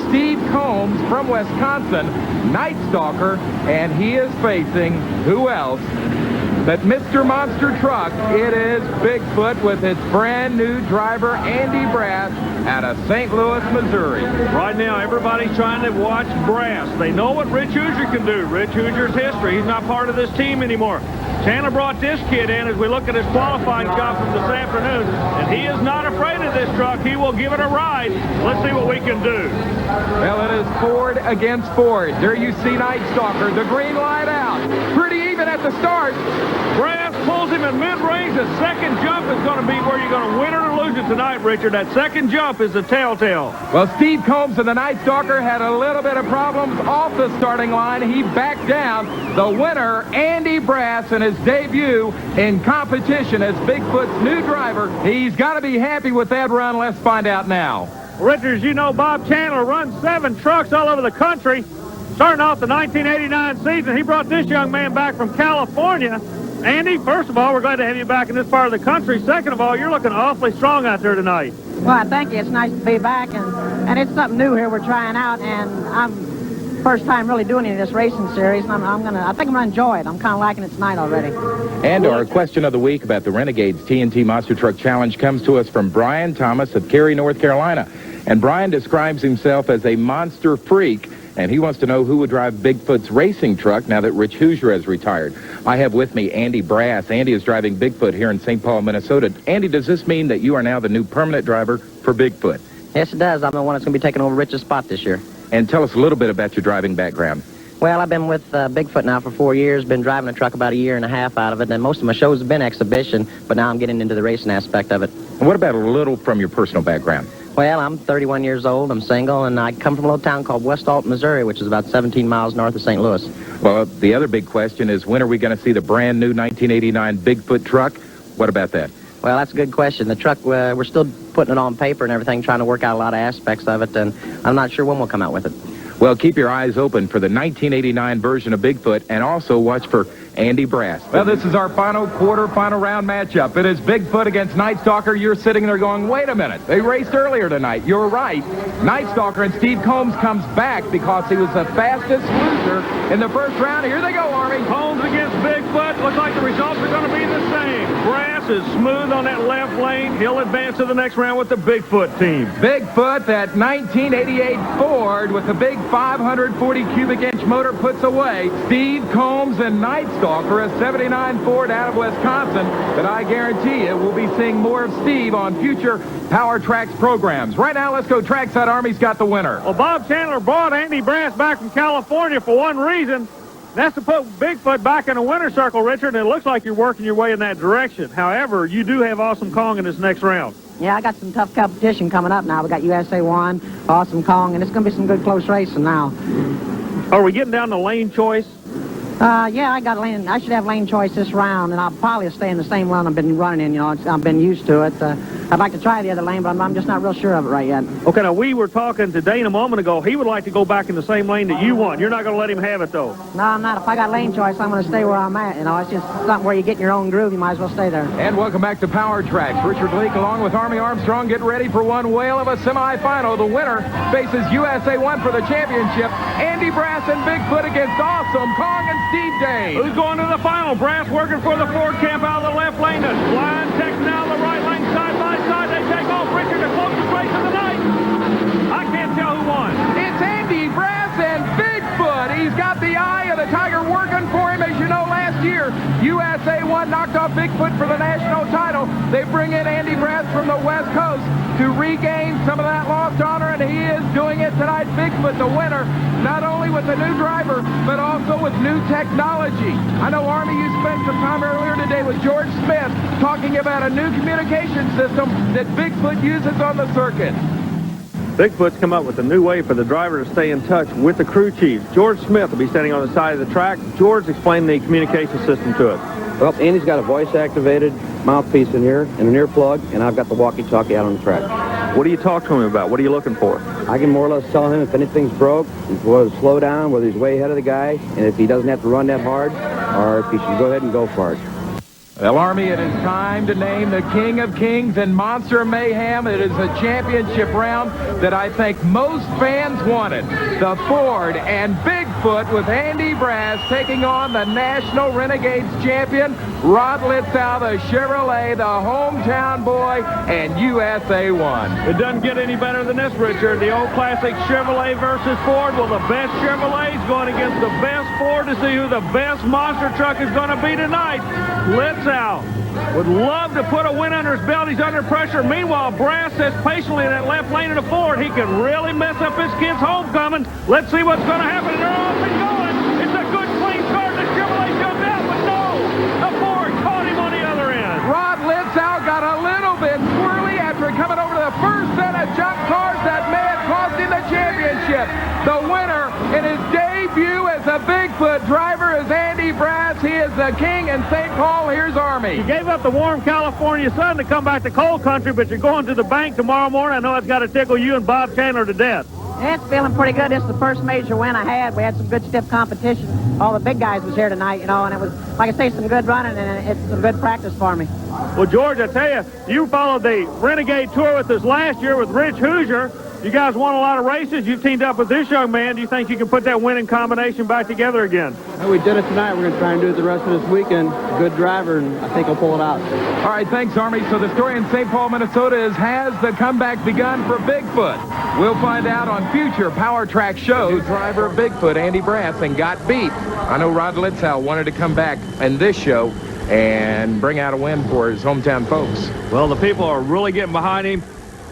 Steve Combs from Wisconsin, Night Stalker, and he is facing who else but Mr. Monster Truck. It is Bigfoot with its brand new driver, Andy Brass, out of St. Louis, Missouri. Right now, everybody's trying to watch Brass. They know what Rich Hoosier can do. Rich Hoosier's history. He's not part of this team anymore. Chandler brought this kid in as we look at his qualifying job from this afternoon, and he is not afraid of this truck. He will give it a ride. Let's see what we can do. Well, it is Ford against Ford. There you see Night Stalker, the green light out. Pretty even at the start. Brass pulls him in mid-range. The second jump is going to be where you're going to win it or lose it tonight, Richard. That second jump is the telltale. Well, Steve Combs and the Night Stalker had a little bit of problems off the starting line. He backed down. The winner, Andy Brass, in his debut in competition as Bigfoot's new driver. He's got to be happy with that run. Let's find out now. Richard, as you know, Bob Chandler runs 7 trucks all over the country. Starting off the 1989 season, he brought this young man back from California. Andy, first of all, we're glad to have you back in this part of the country. Second of all, you're looking awfully strong out there tonight. Well, thank you. It's nice to be back, and it's something new here we're trying out, and I'm first time really doing any of this racing series, and I think I'm gonna enjoy it. I'm kind of liking it tonight already. And our question of the week about the Renegades TNT Monster Truck Challenge comes to us from Brian Thomas of Cary, North Carolina. And Brian describes himself as a monster freak, and he wants to know who would drive Bigfoot's racing truck now that Rich Hoosier has retired. I have with me Andy Brass. Andy is driving Bigfoot here in St. Paul, Minnesota. Andy, does this mean that you are now the new permanent driver for Bigfoot? Yes, it does. I'm the one that's going to be taking over Rich's spot this year. And tell us a little bit about your driving background. Well, I've been with Bigfoot now for 4 years, been driving a truck about a year and a half out of it, and most of my shows have been exhibition, but now I'm getting into the racing aspect of it. And what about a little from your personal background? Well, I'm 31 years old, I'm single, and I come from a little town called West Alton, Missouri, which is about 17 miles north of St. Louis. Well, the other big question is, when are we going to see the brand new 1989 Bigfoot truck? What about that? Well, that's a good question. The truck, we're still putting it on paper and everything, trying to work out a lot of aspects of it, and I'm not sure when we'll come out with it. Well, keep your eyes open for the 1989 version of Bigfoot, and also watch for Andy Brass. Well, this is our final round matchup. It is Bigfoot against Night Stalker. You're sitting there going, wait a minute. They raced earlier tonight. You're right. Night Stalker and Steve Combs comes back because he was the fastest loser in the first round. Here they go, Army. Combs against Bigfoot. Looks like the results are going to be the same. Brass is smooth on that left lane. He'll advance to the next round with the Bigfoot team. Bigfoot, that 1988 Ford with the big 540 cubic inch motor, puts away Steve Combs and Night Stalker, a 79 Ford out of Wisconsin. But I guarantee you we'll be seeing more of Steve on future Power Tracks programs. Right now, let's go trackside. Army's got the winner. Well, Bob Chandler brought Andy Brass back from California for one reason. That's to put Bigfoot back in a winner's circle, Richard, and it looks like you're working your way in that direction. However, you do have Awesome Kong in this next round. Yeah, I got some tough competition coming up now. We got USA 1, Awesome Kong, and it's going to be some good close racing now. Are we getting down to lane choice? Yeah, I should have lane choice this round, and I'll probably stay in the same lane I've been running in. You know, I've been used to it. I'd like to try the other lane, but I'm just not real sure of it right yet. Okay, now we were talking to Dane a moment ago. He would like to go back in the same lane that you want. You're not going to let him have it, though. No, I'm not. If I got lane choice, I'm going to stay where I'm at. You know, it's just something where you get in your own groove. You might as well stay there. And welcome back to Power Tracks. Richard Leake along with Army Armstrong get ready for one whale of a semifinal. The winner faces USA 1 for the championship. Andy Brass and Bigfoot against Awesome Kong and Steve Day. Who's going to the final? Brass working for the Ford camp out of the left lane. The Blind Tex now the right lane, side by side. They take off. Richard, the closest race of the night. I can't tell who won. It's Andy Brass and Bigfoot. He's got the eye of the tiger working for him. As you know, last year, USA 1 knocked off Bigfoot for the national title. They bring in Andy Brass from the West Coast to regain some of that lost honor, and he is doing it tonight. Bigfoot, the winner, not only with a new driver, but also with new technology. I know, Army, you spent some time earlier today with George Smith talking about a new communication system that Bigfoot uses on the circuit. Bigfoot's come up with a new way for the driver to stay in touch with the crew chief. George Smith will be standing on the side of the track. George, explain the communication system to us. Well, Andy's got a voice-activated mouthpiece in here and an earplug, and I've got the walkie-talkie out on the track. What do you talk to him about? What are you looking for? I can more or less tell him if anything's broke, whether to slow down, whether he's way ahead of the guy, and if he doesn't have to run that hard, or if he should go ahead and go for it. Well, Army, it is time to name the King of Kings and Monster Mayhem. It is a championship round that I think most fans wanted. The Ford and Bigfoot with Andy Brass taking on the National Renegades champion, Rod Litzow, the Chevrolet, the hometown boy, and USA 1. It doesn't get any better than this, Richard. The old classic Chevrolet versus Ford. Well, the best Chevrolet's going against the best Ford to see who the best monster truck is going to be tonight. Litzow would love to put a win under his belt. He's under pressure. Meanwhile, Brass says patiently in that left lane of the Ford, he can really mess up his kid's homecoming. Let's see what's going to happen. They're off and going. It's a good clean start. The Chevrolet jumped out, but no. The Ford caught him on the other end. Rod Litzow got a little bit swirly after coming over to the first set of jump cars that may have cost him the championship. The winner in his debut as a Bigfoot driver is Andy Brass. He is the king in St. Paul. Here's Army. You gave up the warm California sun to come back to cold country, but you're going to the bank tomorrow morning. I know it's got to tickle you and Bob Chandler to death. Yeah, it's feeling pretty good. This is the first major win I had. We had some good stiff competition. All the big guys was here tonight, you know, and it was, like I say, some good running, and it's some good practice for me. Well, George, I tell you, you followed the Renegade Tour with us last year with Rich Hoosier. You guys won a lot of races. You've teamed up with this young man. Do you think you can put that winning combination back together again? Well, we did it tonight. We're going to try and do it the rest of this weekend. Good driver, and I think he'll pull it out. All right, thanks, Army. So the story in St. Paul, Minnesota is, has the comeback begun for Bigfoot? We'll find out on future Power Track shows. Driver Bigfoot, Andy Brass, and got beat. I know Rod Litzow wanted to come back in this show and bring out a win for his hometown folks. Well, the people are really getting behind him.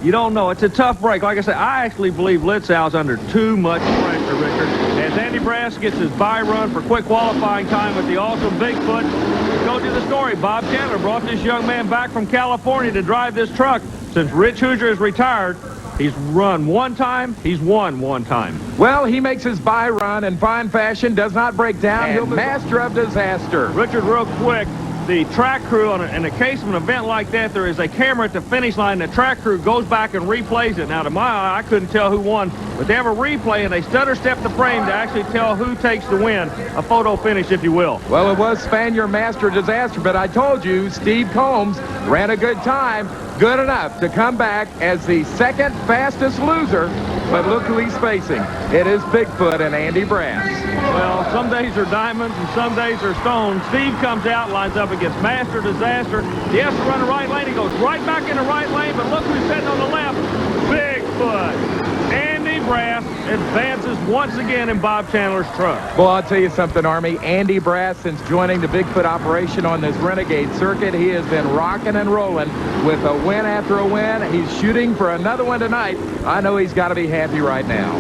You don't know. It's a tough break. Like I said, I actually believe Litzow's under too much pressure, Richard. As Andy Brass gets his bye run for quick qualifying time with the awesome Bigfoot, we told you the story. Bob Chandler brought this young man back from California to drive this truck. Since Rich Hoosier is retired, he's run one time, he's won one time. Well, he makes his bye run in fine fashion, does not break down. He'll be master of disaster. Richard, real quick, the track crew, in the case of an event like that, there is a camera at the finish line. The track crew goes back and replays it. Now, to my eye, I couldn't tell who won, but they have a replay, and they stutter step the frame to actually tell who takes the win. A photo finish, if you will. Well, it was Spaniard master of disaster, but I told you, Steve Combs ran a good time, good enough to come back as the second fastest loser. But look who he's facing. It is Bigfoot and Andy Brass. Well, some days are diamonds and some days are stones. Steve comes out, lines up against Master Disaster. He has to run the right lane. He goes right back in the right lane, but look who's sitting on the left. Bigfoot. Andy Brass advances once again in Bob Chandler's truck. Well, I'll tell you something, Army. Andy Brass, since joining the Bigfoot operation on this Renegade circuit, he has been rocking and rolling with a win after a win. He's shooting for another one tonight. I know he's got to be happy right now.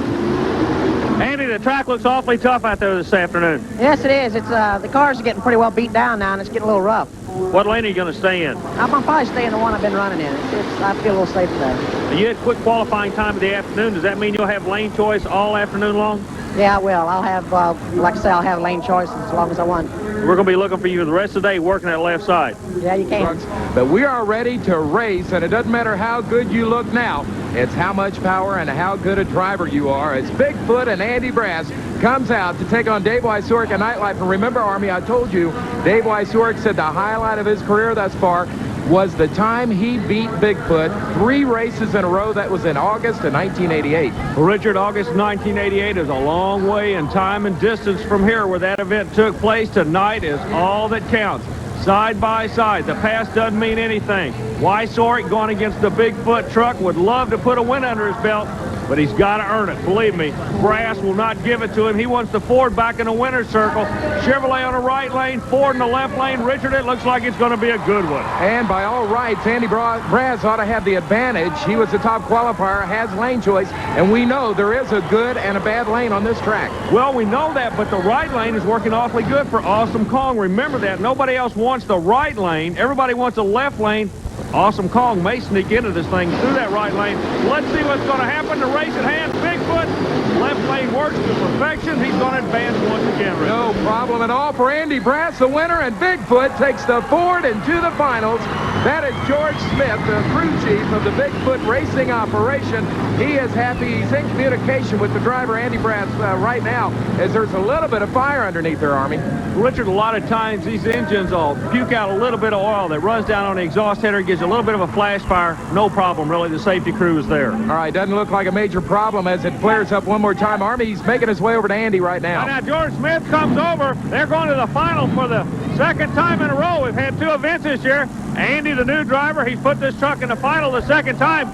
Andy, the track looks awfully tough out there this afternoon. Yes, it is. It's the cars are getting pretty well beat down now, and it's getting a little rough. What lane are you going to stay in? I'm going to probably stay in the one I've been running in. I feel a little safe there. You had quick qualifying time of the afternoon. Does that mean you'll have lane choice all afternoon long? Yeah, I will. I'll have, like I say, I'll have lane choice as long as I want. We're going to be looking for you the rest of the day working that left side. Yeah, you can. But we are ready to race, and it doesn't matter how good you look now. It's how much power and how good a driver you are. As Bigfoot and Andy Brass comes out to take on Dave Wysork and Nightlife. And remember, Army, I told you, Dave Wysork said the highlight of his career thus far was the time he beat Bigfoot 3 races in a row. That was in August of 1988. Richard, August 1988 is a long way in time and distance from here where that event took place. Tonight is all that counts. Side by side. The past doesn't mean anything. Wysork going against the Bigfoot truck would love to put a win under his belt, but he's got to earn it. Believe me, Brass will not give it to him. He wants the Ford back in the winner's circle. Chevrolet on the right lane, Ford in the left lane. Richard, it looks like it's going to be a good one. And by all rights, Andy Brass ought to have the advantage. He was the top qualifier, has lane choice, and we know there is a good and a bad lane on this track. Well, we know that, but the right lane is working awfully good for Awesome Kong. Remember that. Nobody else wants the right lane. Everybody wants the left lane. Awesome Kong may sneak into this thing through that right lane. Let's see what's going to happen. The race at hand. Bigfoot. Left lane works to perfection. perfection, he's going to advance once again, Richard. No problem at all for Andy Brass, the winner, and Bigfoot takes the Ford into the finals. That is George Smith, the crew chief of the Bigfoot racing operation. He is happy. He's in communication with the driver, Andy Brass, right now, as there's a little bit of fire underneath there, Army. Richard, a lot of times these engines will puke out a little bit of oil that runs down on the exhaust header, gives you a little bit of a flash fire. No problem, really. The safety crew is there. All right, doesn't look like a major problem as it flares up one more time. Army, he's making his way over to Andy right now. Now George Smith comes over. They're going to the final for the second time in a row. We've had 2 events this year. Andy, the new driver, he's put this truck in the final the second time.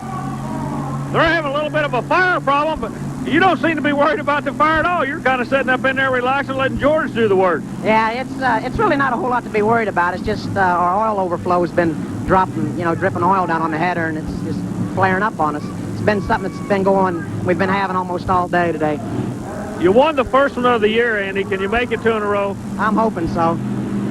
They're having a little bit of a fire problem, but you don't seem to be worried about the fire at all. You're kind of sitting up in there relaxing, letting George do the work. Yeah, it's really not a whole lot to be worried about. It's just our oil overflow has been dropping, dripping oil down on the header, and it's just flaring up on us. It's been something that's been going, we've been having almost all day today. You won the first one of the year, Andy. Can you make it 2 in a row? I'm hoping so.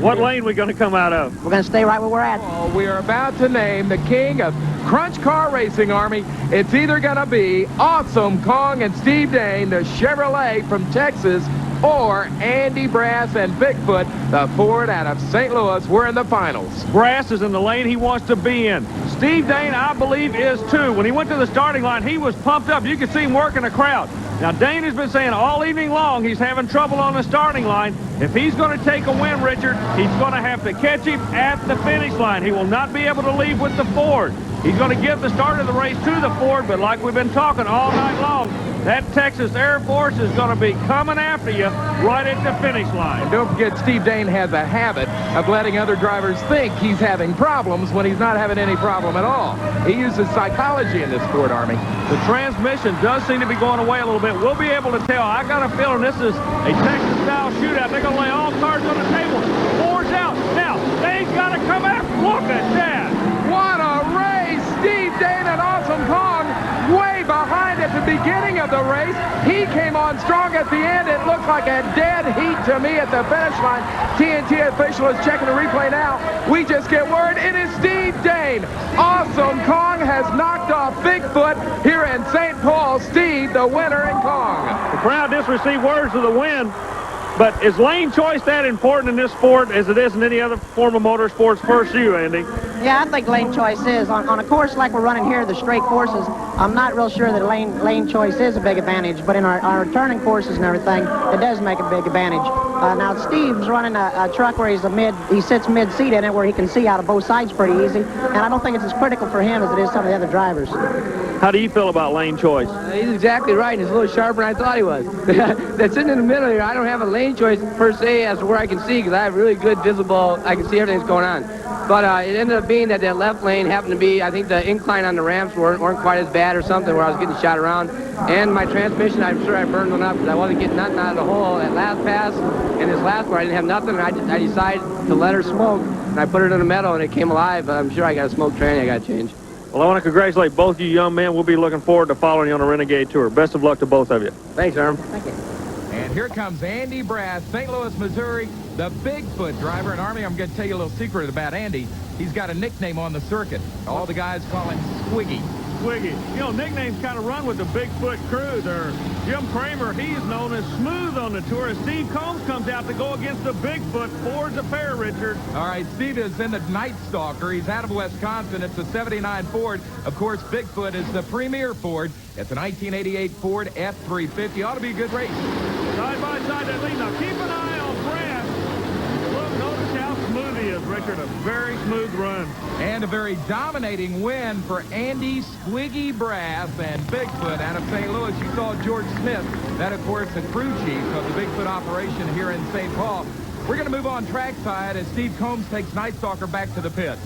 What lane are we going to come out of? We're going to stay right where we're at. Oh, we are about to name the king of Crunch Car Racing, Army. It's either going to be Awesome Kong and Steve Dane, the Chevrolet from Texas, or Andy Brass and Bigfoot, the Ford out of St. Louis. We're in the finals. Brass is in the lane he wants to be in. Steve Dane, I believe, is too. When he went to the starting line, he was pumped up. You could see him working the crowd. Now, Dane has been saying all evening long he's having trouble on the starting line. If he's going to take a win, Richard, he's going to have to catch him at the finish line. He will not be able to leave with the Ford. He's going to give the start of the race to the Ford, but like we've been talking all night long, that Texas Air Force is going to be coming after you right at the finish line. And don't forget, Steve Dane has a habit of letting other drivers think he's having problems when he's not having any problem at all. He uses psychology in this Ford, Army. The transmission does seem to be going away a little bit. We'll be able to tell. I got a feeling this is a Texas-style shootout. They're going to lay all cards on the table. Ford's out. Now, Dane's got to come out. Look at that. What a race! Steve Dane and Awesome Kong way behind at the beginning of the race. He came on strong at the end. It looked like a dead heat to me at the finish line. TNT official is checking the replay now. We just get word it is Steve Dane. Awesome Kong has knocked off Bigfoot here in St. Paul. Steve, the winner in Kong. The crowd just received words of the win. But is lane choice that important in this sport as it is in any other form of motorsports? First you, Andy. Yeah, I think lane choice is. On a course like we're running here, the straight courses, I'm not real sure that lane choice is a big advantage, but in our turning courses and everything, it does make a big advantage. Now, Steve's running a truck where he sits mid-seat in it where he can see out of both sides pretty easy, and I don't think it's as critical for him as it is some of the other drivers. How do you feel about lane choice? He's exactly right. He's a little sharper than I thought he was. That's sitting in the middle here. I don't have a lane choice per se as to where I can see because I have really good visible, I can see everything that's going on. But it ended up being that left lane happened to be, I think the incline on the ramps weren't quite as bad or something where I was getting shot around. And my transmission, I'm sure I burned one up because I wasn't getting nothing out of the hole at last pass. And this last one, I didn't have nothing. And I decided to let her smoke. And I put it in the metal and it came alive. I'm sure I got a smoke tranny I got to change. Well, I want to congratulate both you young men. We'll be looking forward to following you on the Renegade Tour. Best of luck to both of you. Thanks, Arm. Thank you. And here comes Andy Brass, St. Louis, Missouri, the Bigfoot driver. And Army, I'm going to tell you a little secret about Andy. He's got a nickname on the circuit. All the guys call him Squiggy. Squiggy. You know, nicknames kind of run with the Bigfoot crew there. Jim Kramer, he's known as Smooth on the tour. As Steve Combs comes out to go against the Bigfoot. Ford's a pair, Richard. All right, Steve is in the Night Stalker. He's out of Wisconsin. It's a 79 Ford. Of course, Bigfoot is the premier Ford. It's a 1988 Ford F350. Ought to be a good race. Side by side that lead. Now keep an eye on Brass. Look, notice how smooth he is, Richard. A very smooth run. And a very dominating win for Andy Squiggy Brass and Bigfoot out of St. Louis. You saw George Smith. That, of course, the crew chief of the Bigfoot operation here in St. Paul. We're going to move on trackside as Steve Combs takes Night Stalker back to the pits.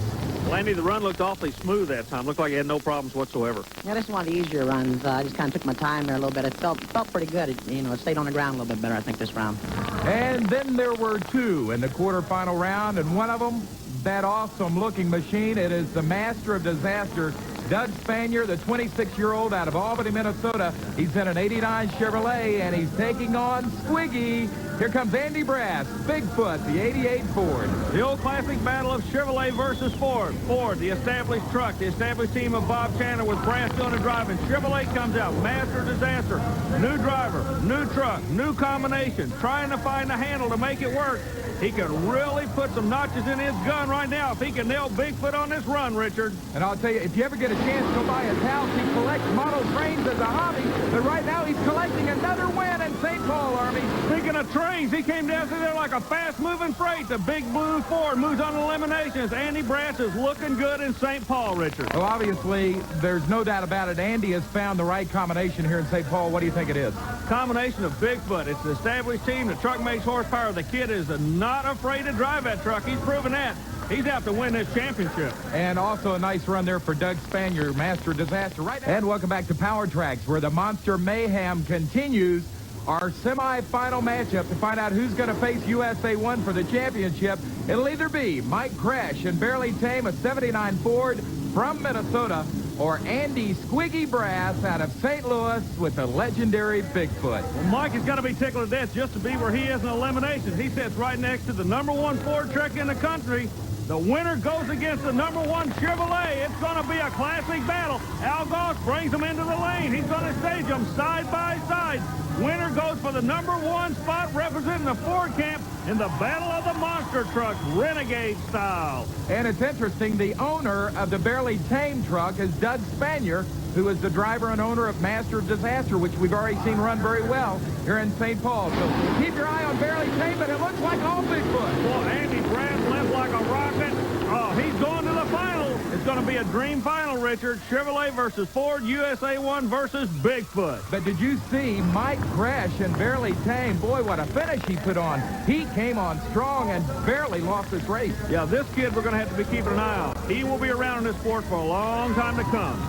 Well, Andy, the run looked awfully smooth that time. Looked like he had no problems whatsoever. Yeah, this is one of the easier runs. I just kind of took my time there a little bit. It felt pretty good. It stayed on the ground a little bit better, I think, this round. And then there were two in the quarterfinal round, and one of them, that awesome-looking machine. It is the master of disaster, Doug Spanier, the 26-year-old out of Albany, Minnesota. He's in an 89 Chevrolet, and he's taking on Squiggy. Here comes Andy Brass, Bigfoot, the 88 Ford. The old classic battle of Chevrolet versus Ford. Ford, the established truck, the established team of Bob Chandler with Brass doing the driving. Chevrolet comes out, master disaster. New driver, new truck, new combination, trying to find a handle to make it work. He could really put some notches in his gun right now if he can nail Bigfoot on this run, Richard. And I'll tell you, if you ever get a chance, go by his house. He collects model trains as a hobby, but right now he's collecting another win in St. Paul, Army. Speaking of trains, he came down through there like a fast-moving freight. The big blue Ford moves on eliminations. Andy Brass is looking good in St. Paul, Richard. Well, obviously, there's no doubt about it. Andy has found the right combination here in St. Paul. What do you think it is? Combination of Bigfoot. It's the established team. The truck makes horsepower. The kid is not afraid to drive that truck. He's proven that. He's out to win this championship. And also a nice run there for Doug Spanier, master disaster. Right now. And welcome back to Power Tracks, where the Monster Mayhem continues. Our semifinal matchup to find out who's going to face USA 1 for the championship. It'll either be Mike Crash and Barely Tame, a 79 Ford from Minnesota, or Andy Squiggy Brass out of St. Louis with the legendary Bigfoot. Well, Mike has got to be tickled to death just to be where he is in eliminations. He sits right next to the #1 Ford truck in the country. The winner goes against the #1 Chevrolet. It's going to be a classic battle. Al Goss brings them into the lane. He's going to stage them side by side. Winner goes for the #1 spot representing the Ford camp in the Battle of the Monster Trucks, Renegade style. And it's interesting, the owner of the Barely Tame truck is Doug Spanier, who is the driver and owner of Master of Disaster, which we've already seen run very well here in St. Paul. So keep your eye on Barely Tame, but it looks like all Bigfoot. Well, Andy Brass left like a rocket. Oh, he's going to the final. It's going to be a dream final, Richard. Chevrolet versus Ford, USA 1 versus Bigfoot. But did you see Mike Crash and Barely Tame? Boy, what a finish he put on. He came on strong and barely lost this race. Yeah, this kid we're going to have to be keeping an eye on. He will be around in this sport for a long time to come.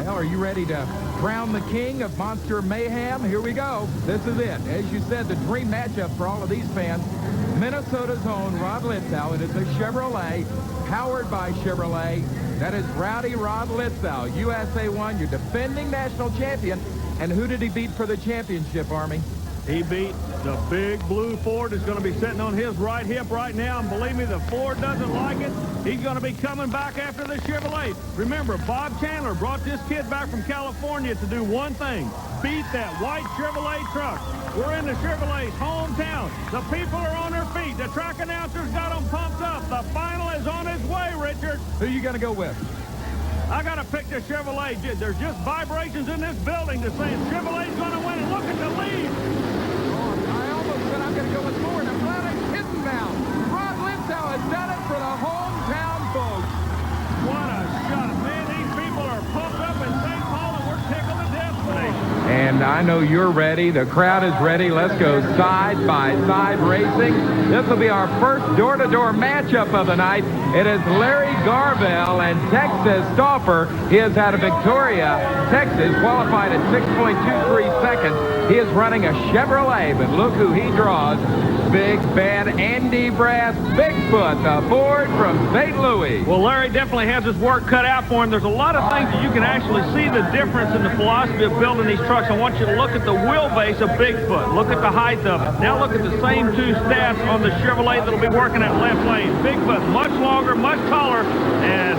Well, are you ready to crown the king of Monster Mayhem? Here we go. This is it. As you said, the dream matchup for all of these fans. Minnesota's own Rod Litzow. It is a Chevrolet, powered by Chevrolet. That is Rowdy Rod Litzow, USA 1, your defending national champion. And who did he beat for the championship, Army? He beat the big blue Ford. Is going to be sitting on his right hip right now. And believe me, the Ford doesn't like it. He's going to be coming back after the Chevrolet. Remember, Bob Chandler brought this kid back from California to do one thing: beat that white Chevrolet truck. We're in the Chevrolet's hometown. The people are on their feet. The track announcers got them pumped up. The final is on its way, Richard. Who are you going to go with? I got to pick the Chevrolet. There's just vibrations in this building to say Chevrolet's going to win. And look at the lead. I almost said I'm going to go with Ford. I'm glad I'm kidding now. Rod Litzow has done it for the hometown folks. What a shot, man. These people are pumped up in St. Paul, and we're tickled to death today. And I know you're ready. The crowd is ready. Let's go side-by-side racing. This will be our first door-to-door matchup of the night. It is Larry Garvell and Texas Stauffer. He is out of Victoria, Texas, qualified at 6.23 seconds. He is running a Chevrolet, but look who he draws. Big bad Andy Brass Bigfoot, the Ford from St. Louis. Well, Larry definitely has his work cut out for him. There's a lot of things that you can actually see the difference in the philosophy of building these trucks. I want you to look at the wheelbase of Bigfoot. Look at the height of it. Now look at the same two stats on the Chevrolet that'll be working at left lane. Bigfoot much longer, much taller, and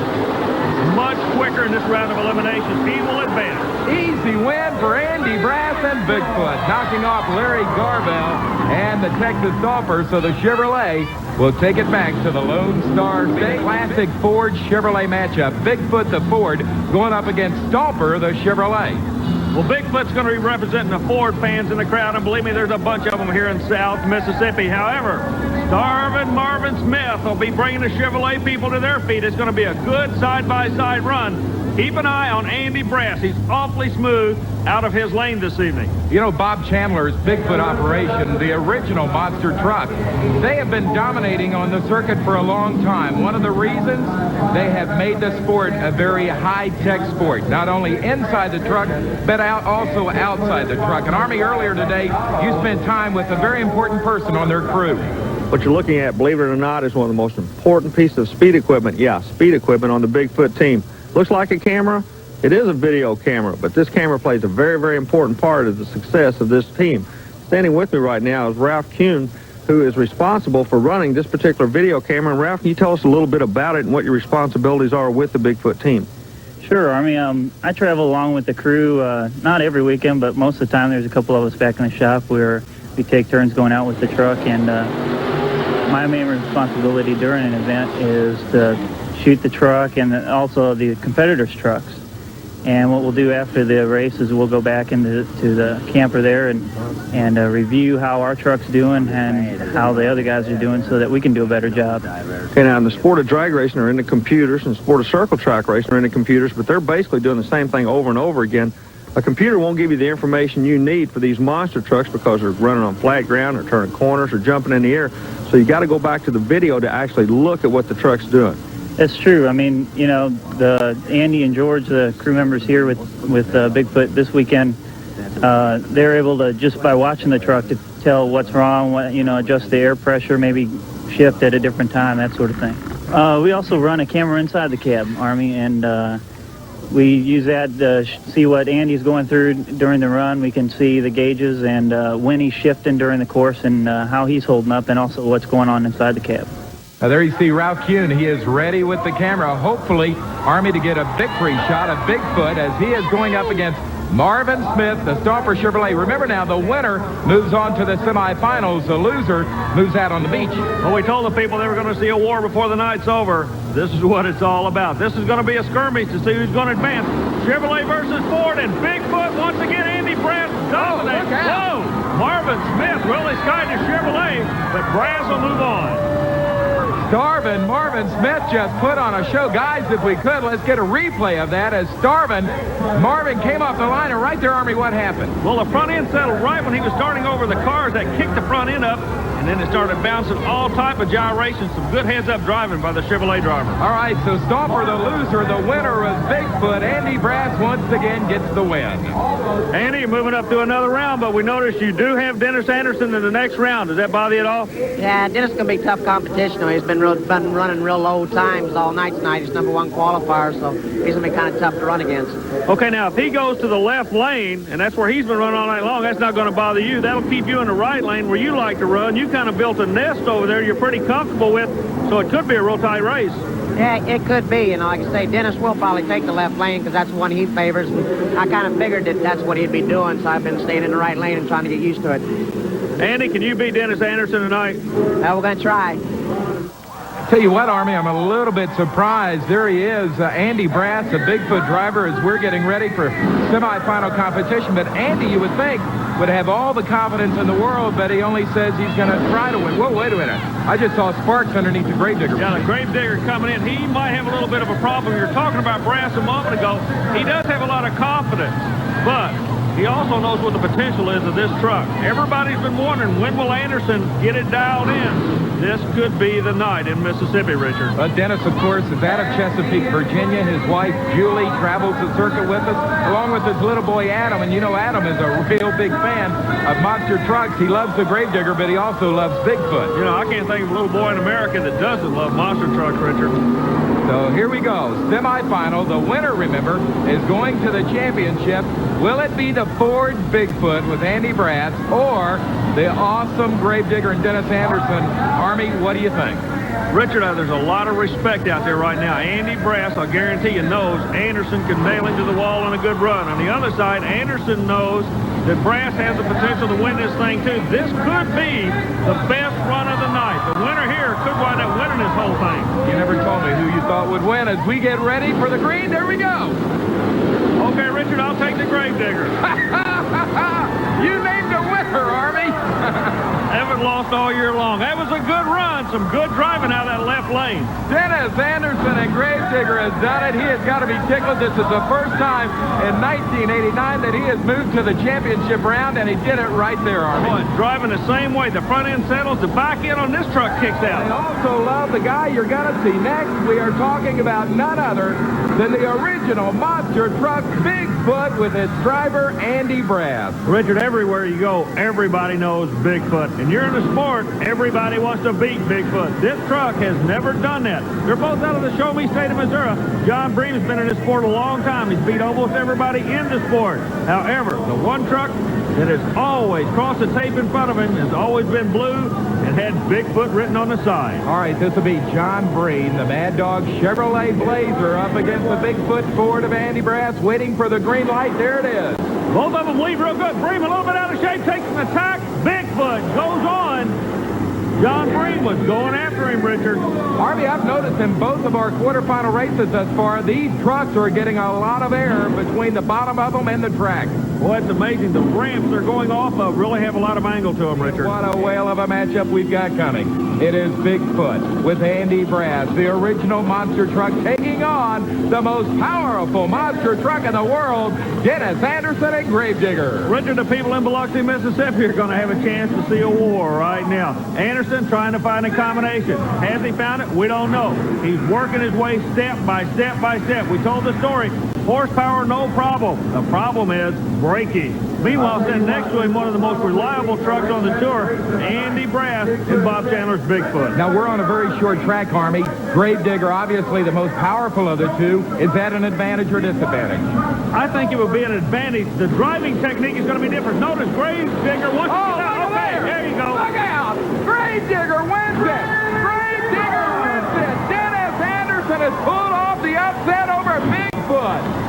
much quicker in this round of eliminations. He will advance. Easy win for Andy Brass and Bigfoot, knocking off Larry Garvell and the Texas Stauffer, so the Chevrolet will take it back to the Lone Star State. Classic Ford Chevrolet matchup. Bigfoot the Ford going up against Stauffer the Chevrolet. Well, Bigfoot's going to be representing the Ford fans in the crowd, and believe me, there's a bunch of them here in South Mississippi. However, Starvin' Marvin Smith will be bringing the Chevrolet people to their feet. It's going to be a good side-by-side run. Keep an eye on Andy Brass. He's awfully smooth out of his lane this evening. You know, Bob Chandler's Bigfoot operation, the original monster truck, they have been dominating on the circuit for a long time. One of the reasons, they have made the sport a very high-tech sport, not only inside the truck, but also outside the truck. And Army, earlier today, you spent time with a very important person on their crew. What you're looking at, believe it or not, is one of the most important pieces of speed equipment. Yeah, speed equipment on the Bigfoot team. Looks like a camera, It is a video camera, but this camera plays a very, very important part of the success of this team. Standing with me right now is Ralph Kuhn, who is responsible for running this particular video camera. And Ralph, can you tell us a little bit about it and what your responsibilities are with the Bigfoot team? Sure, Army. I travel along with the crew, not every weekend, but most of the time there's a couple of us back in the shop where we take turns going out with the truck, and my main responsibility during an event is to shoot the truck and also the competitors' trucks. And what we'll do after the race is we'll go back into the camper there and review how our truck's doing and how the other guys are doing so that we can do a better job. Okay, now in the sport of drag racing are in the computers, and the sport of circle track racing are in the computers, but they're basically doing the same thing over and over again. A computer won't give you the information you need for these monster trucks because they're running on flat ground or turning corners or jumping in the air. So you got to go back to the video to actually look at what the truck's doing. That's true. I mean, you know, Andy and George, the crew members here with Bigfoot this weekend, they're able to, just by watching the truck, to tell what's wrong, adjust the air pressure, maybe shift at a different time, that sort of thing. We also run a camera inside the cab, Army, and we use that to see what Andy's going through during the run. We can see the gauges and when he's shifting during the course and how he's holding up, and also what's going on inside the cab. Now there you see Ralph Kuhn. He is ready with the camera, hopefully, Army, to get a victory shot of Bigfoot as he is going up against Marvin Smith, the Stomper Chevrolet. Remember now, the winner moves on to the semifinals. The loser moves out on the beach. Well, we told the people they were going to see a war before the night's over. This is what it's all about. This is going to be a skirmish to see who's going to advance. Chevrolet versus Ford, and Bigfoot once again. Andy Brass dominates. Whoa! Marvin Smith really skied to Chevrolet, but Brass will move on. Starvin, Marvin Smith just put on a show. Guys, if we could, let's get a replay of that as Starvin, Marvin came off the line, and right there, Army, what happened? Well, the front end settled right when he was starting over the cars. That kicked the front end up, and then it started bouncing all type of gyrations. Some good heads-up driving by the Chevrolet driver. All right, so Stomper, the loser. The winner was Bigfoot. Andy Brass once again gets the win. Andy, you're moving up to another round, but we noticed you do have Dennis Anderson in the next round. Does that bother you at all? Yeah, Dennis is going to be tough competition. He's been running real low times all night tonight. He's #1 qualifier, so he's going to be kind of tough to run against. Okay, now, if he goes to the left lane, and that's where he's been running all night long, that's not going to bother you. That'll keep you in the right lane where you like to run. You kind of built a nest over there you're pretty comfortable with, so it could be a real tight race. Yeah, it could be. Like I say, Dennis will probably take the left lane because that's the one he favors. And I kind of figured that that's what he'd be doing, so I've been staying in the right lane and trying to get used to it. Andy, can you beat Dennis Anderson tonight? We're going to try. Tell you what, Army, I'm a little bit surprised. There he is, Andy Brass, the Bigfoot driver, as we're getting ready for semifinal competition. But Andy, you would think, would have all the confidence in the world, but he only says he's going to try to win. Whoa, wait a minute. I just saw sparks underneath the gravedigger. Yeah, the gravedigger coming in. He might have a little bit of a problem. You were talking about Brass a moment ago. He does have a lot of confidence, but he also knows what the potential is of this truck. Everybody's been wondering, when will Anderson get it dialed in? This could be the night in Mississippi, Richard. Dennis, of course, is out of Chesapeake, Virginia. His wife, Julie, travels the circuit with us, along with his little boy, Adam. And you know Adam is a real big fan of monster trucks. He loves the Gravedigger, but he also loves Bigfoot. You know, I can't think of a little boy in America that doesn't love monster trucks, Richard. So here we go. Semifinal. The winner, remember, is going to the championship. Will it be the Ford Bigfoot with Andy Brass or the awesome Gravedigger and Dennis Anderson? Army, what do you think? Richard, there's a lot of respect out there right now. Andy Brass, I'll guarantee you, knows Anderson can nail him to the wall on a good run. On the other side, Anderson knows that Brass has the potential to win this thing, too. This could be the best run of the night. The winner here could wind up winning this whole thing. You never told me who you thought would win. As we get ready for the green, there we go. Okay, Richard, I'll take the Gravedigger. You named a winner, Army. Haven't lost all year long. That was a good run. Some good driving out of that left lane. Dennis Anderson and Gravedigger has done it. He has got to be tickled. This is the first time in 1989 that he has moved to the championship round, and he did it right there, Army. Boy, driving the same way. The front end settles. The back end on this truck kicks out. I also love the guy you're going to see next. We are talking about none other than the original monster truck, Bigfoot. Bigfoot with its driver, Andy Brass. Richard, everywhere you go, everybody knows Bigfoot. And you're in the sport, everybody wants to beat Bigfoot. This truck has never done that. They're both out of the Show Me State of Missouri. John Bream's been in this sport a long time. He's beat almost everybody in the sport. However, the one truck that has always crossed the tape in front of him has always been blue and had Bigfoot written on the side. All right, this will be John Bream, the Mad Dog Chevrolet Blazer, up against the Bigfoot Ford of Andy Brass, waiting for the green light. There it is. Both of them leave real good. Bream a little bit out of shape, takes an attack. Bigfoot goes on. John Bream was going after him, Richard. Harvey, I've noticed in both of our quarterfinal races thus far, these trucks are getting a lot of air between the bottom of them and the track. Boy, it's amazing. The ramps they're going off of really have a lot of angle to them, Richard. What a whale of a matchup we've got coming. It is Bigfoot with Andy Brass, the original monster truck, taking on the most powerful monster truck in the world, Dennis Anderson and Gravedigger. Richard, the people in Biloxi, Mississippi are going to have a chance to see a war right now. Anderson trying to find a combination. Has he found it? We don't know. He's working his way step by step by step. We told the story. Horsepower, no problem. The problem is braking. Meanwhile, sitting next to him, one of the most reliable trucks on the tour, Andy Brass and Bob Chandler's Bigfoot. Now, we're on a very short track, Army. Gravedigger, obviously the most powerful of the two. Is that an advantage or disadvantage? I think it would be an advantage. The driving technique is going to be different. Notice Gravedigger wants to get out. Okay, there you go. Look out! Gravedigger wins it! Gravedigger wins it! Dennis Anderson has pulled off the upset over Bigfoot.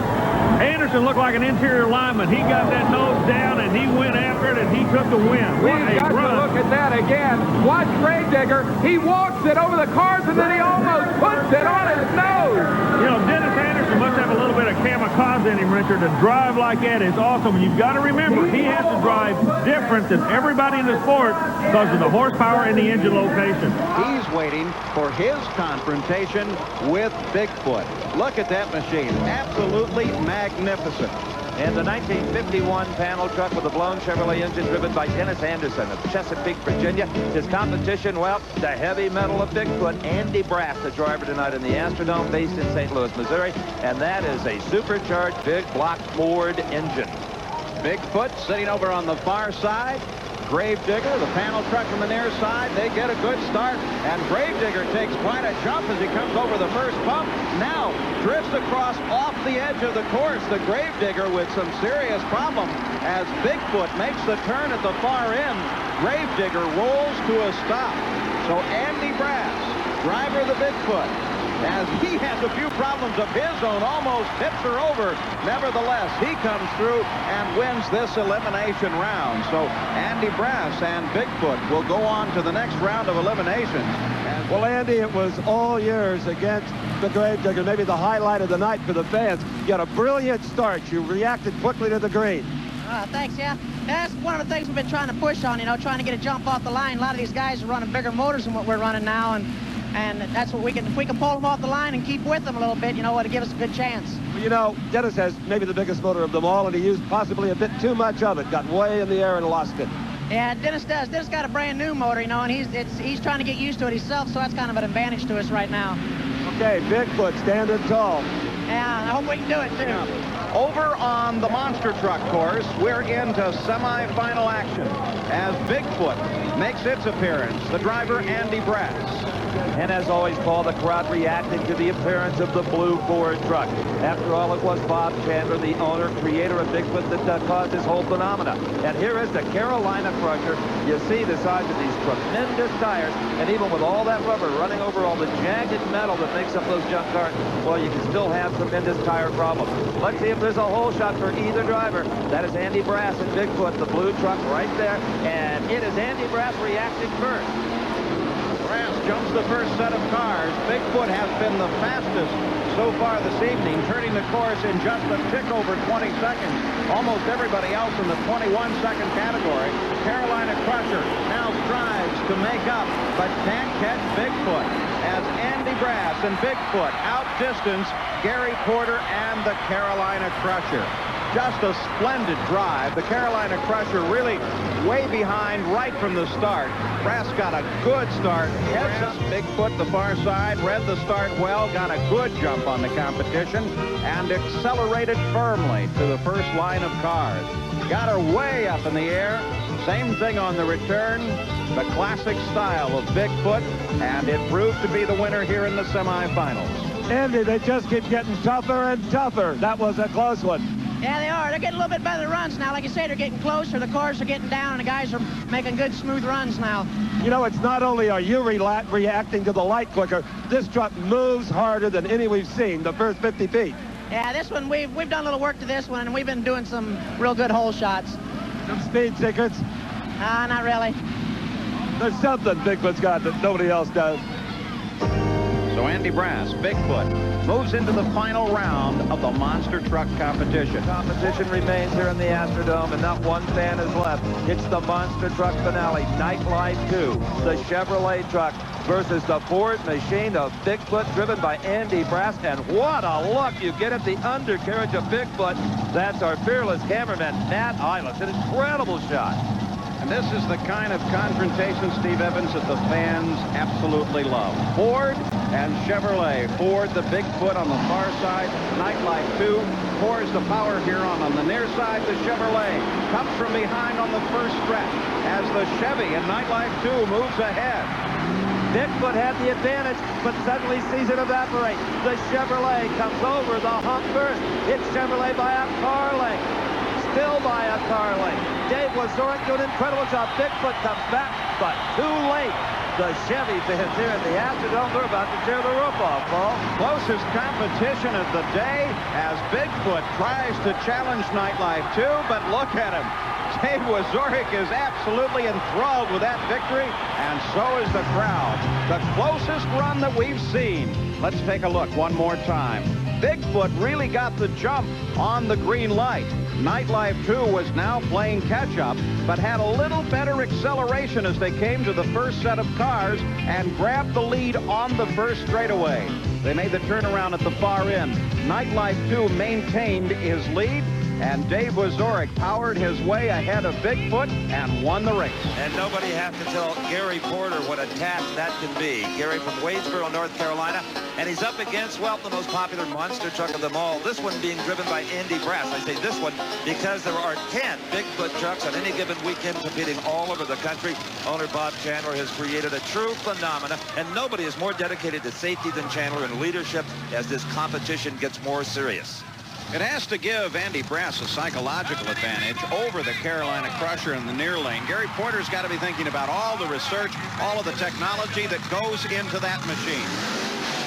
Anderson looked like an interior lineman. He got that nose down, and he went after it, and he took the win. We've got to look at that again. Watch Gravedigger. He walks it over the cars, and then he almost puts it on his nose. You know, Dennis Anderson must have a little bit of kamikaze in him, Richard. To drive like that is awesome. You've got to remember, he has to drive different than everybody in the sport because of the horsepower and the engine location. He's waiting for his confrontation with Bigfoot. Look at that machine. Absolutely magnificent. In the 1951 panel truck with a blown Chevrolet engine driven by Dennis Anderson of Chesapeake, Virginia. His competition, well, the heavy metal of Bigfoot, Andy Brass, the driver tonight in the Astrodome based in St. Louis, Missouri. And that is a supercharged big block Ford engine. Bigfoot sitting over on the far side. Gravedigger, the panel truck from the near side, they get a good start, and Gravedigger takes quite a jump as he comes over the first bump. Now drifts across off the edge of the course. The Gravedigger with some serious problem as Bigfoot makes the turn at the far end. Gravedigger rolls to a stop. So Andy Brass, driver of the Bigfoot, as he has a few problems of his own, almost tips her over. Nevertheless, he comes through and wins this elimination round. So Andy Brass and Bigfoot will go on to the next round of eliminations. Well, Andy, it was all yours against the Gravedigger, maybe the highlight of the night for the fans. You had a brilliant start. You reacted quickly to the green. Thanks, yeah. That's one of the things we've been trying to push on, you know, trying to get a jump off the line. A lot of these guys are running bigger motors than what we're running now, and that's what we can, if we can pull them off the line and keep with them a little bit, you know, it'll give us a good chance. Well, you know, Dennis has maybe the biggest motor of them all, and he used possibly a bit too much of it. Got way in the air and lost it. Yeah, Dennis does. Dennis got a brand new motor, you know, and he's trying to get used to it himself, so that's kind of an advantage to us right now. Okay, Bigfoot standing tall. Yeah, I hope we can do it, too. Over on the monster truck course, we're into semifinal action as Bigfoot makes its appearance. The driver, Andy Brass. And as always, Paul, the crowd reacting to the appearance of the blue Ford truck. After all, it was Bob Chandler, the owner, creator of Bigfoot, that caused this whole phenomena. And here is the Carolina Crusher. You see the size of these tremendous tires, and even with all that rubber running over all the jagged metal that makes up those junk cars, well, you can still have tremendous tire problems. Let's see if there's a hole shot for either driver. That is Andy Brass and Bigfoot, the blue truck right there. And it is Andy Brass reacting first. Brass jumps the first set of cars. Bigfoot has been the fastest so far this evening, turning the course in just a tick over 20 seconds. Almost everybody else in the 21-second category. Carolina Crusher now strives to make up, but can't catch Bigfoot as Andy Brass and Bigfoot outdistance Gary Porter and the Carolina Crusher. Just a splendid drive. The Carolina Crusher really way behind right from the start. Brass got a good start. Heads up. Bigfoot the far side. Read the start well. Got a good jump on the competition and accelerated firmly to the first line of cars. Got her way up in the air. Same thing on the return. The classic style of Bigfoot, and it proved to be the winner here in the semifinals. Andy, they just keep getting tougher and tougher. That was a close one. Yeah, they are. They're getting a little bit better runs now. Like you say, they're getting closer. The cars are getting down, and the guys are making good, smooth runs now. You know, it's not only are you reacting to the light quicker, this truck moves harder than any we've seen the first 50 feet. Yeah, this one, we've done a little work to this one, and we've been doing some real good hole shots. Some speed secrets? Not really. There's something Bigfoot's got that nobody else does. So Andy Brass, Bigfoot, moves into the final round of the monster truck competition. Competition remains here in the Astrodome, and not one fan is left. It's the monster truck finale, Nightlife 2, the Chevrolet truck versus the Ford machine of Bigfoot, driven by Andy Brass. And what a look you get at the undercarriage of Bigfoot. That's our fearless cameraman, Matt Eilis. An incredible shot. And this is the kind of confrontation, Steve Evans, that the fans absolutely love. Ford and Chevrolet. Ford, the Bigfoot on the far side. Nightlife 2 pours the power here on the near side. The Chevrolet comes from behind on the first stretch as the Chevy in Nightlife 2 moves ahead. Bigfoot had the advantage, but suddenly sees it evaporate. The Chevrolet comes over the hump first. It's Chevrolet by a car length. Still by a car length. Dave Wazorek doing an incredible job. Bigfoot comes back, but too late. The Chevy fans here at the Astrodome, they're about to tear the roof off, Paul. Closest competition of the day as Bigfoot tries to challenge Nightlife 2, but look at him. Dave Wazorek is absolutely enthralled with that victory, and so is the crowd. The closest run that we've seen. Let's take a look one more time. Bigfoot really got the jump on the green light. Nightlife 2 was now playing catch-up, but had a little better acceleration as they came to the first set of cars and grabbed the lead on the first straightaway. They made the turnaround at the far end. Nightlife 2 maintained his lead, and Dave Wazorek powered his way ahead of Bigfoot and won the race. And nobody has to tell Gary Porter what a task that can be. Gary from Wadesboro, North Carolina, and he's up against, well, the most popular monster truck of them all, this one being driven by Andy Brass. I say this one because there are 10 Bigfoot trucks on any given weekend competing all over the country. Owner Bob Chandler has created a true phenomenon, and nobody is more dedicated to safety than Chandler and leadership as this competition gets more serious. It has to give Andy Brass a psychological advantage over the Carolina Crusher in the near lane. Gary Porter's got to be thinking about all the research, all of the technology that goes into that machine.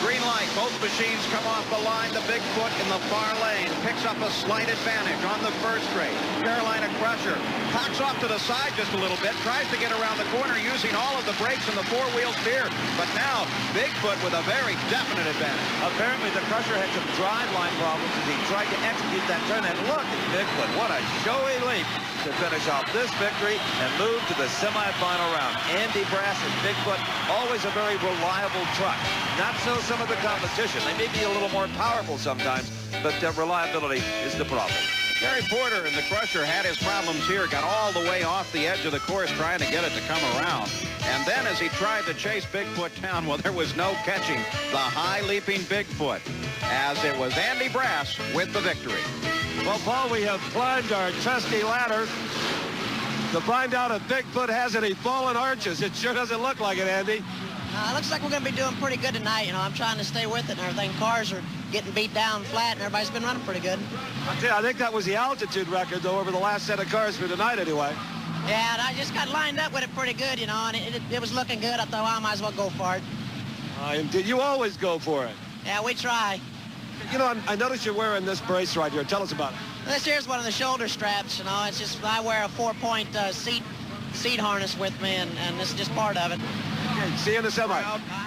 Green light, both machines come off the line. The Bigfoot in the far lane picks up a slight advantage on the first straight. Carolina Crusher cocks off to the side just a little bit, tries to get around the corner using all of the brakes and the four-wheel steer. But now, Bigfoot with a very definite advantage. Apparently, the Crusher had some driveline problems as he tried to execute that turn. And look at Bigfoot. What a showy leap to finish off this victory and move to the semifinal round. Andy Brass and Bigfoot, always a very reliable truck. Not so some of the competition. They may be a little more powerful sometimes, but reliability is the problem. Gary Porter in the Crusher had his problems here, got all the way off the edge of the course trying to get it to come around. And then as he tried to chase Bigfoot down, well, there was no catching the high-leaping Bigfoot, as it was Andy Brass with the victory. Well, Paul, we have climbed our trusty ladder to find out if Bigfoot has any fallen arches. It sure doesn't look like it, Andy. Looks like we're going to be doing pretty good tonight. You know, I'm trying to stay with it and everything. Cars are getting beat down flat, and everybody's been running pretty good. I think that was the altitude record, though, over the last set of cars for tonight, anyway. Yeah, and I just got lined up with it pretty good, you know, and it was looking good. I thought, well, I might as well go for it. Did you always go for it? Yeah, we try. You know, I noticed you're wearing this brace right here. Tell us about it. This here's one of the shoulder straps, you know. It's just, I wear a 4-point seat harness with me, and this is just part of it. Okay, see you in the semi.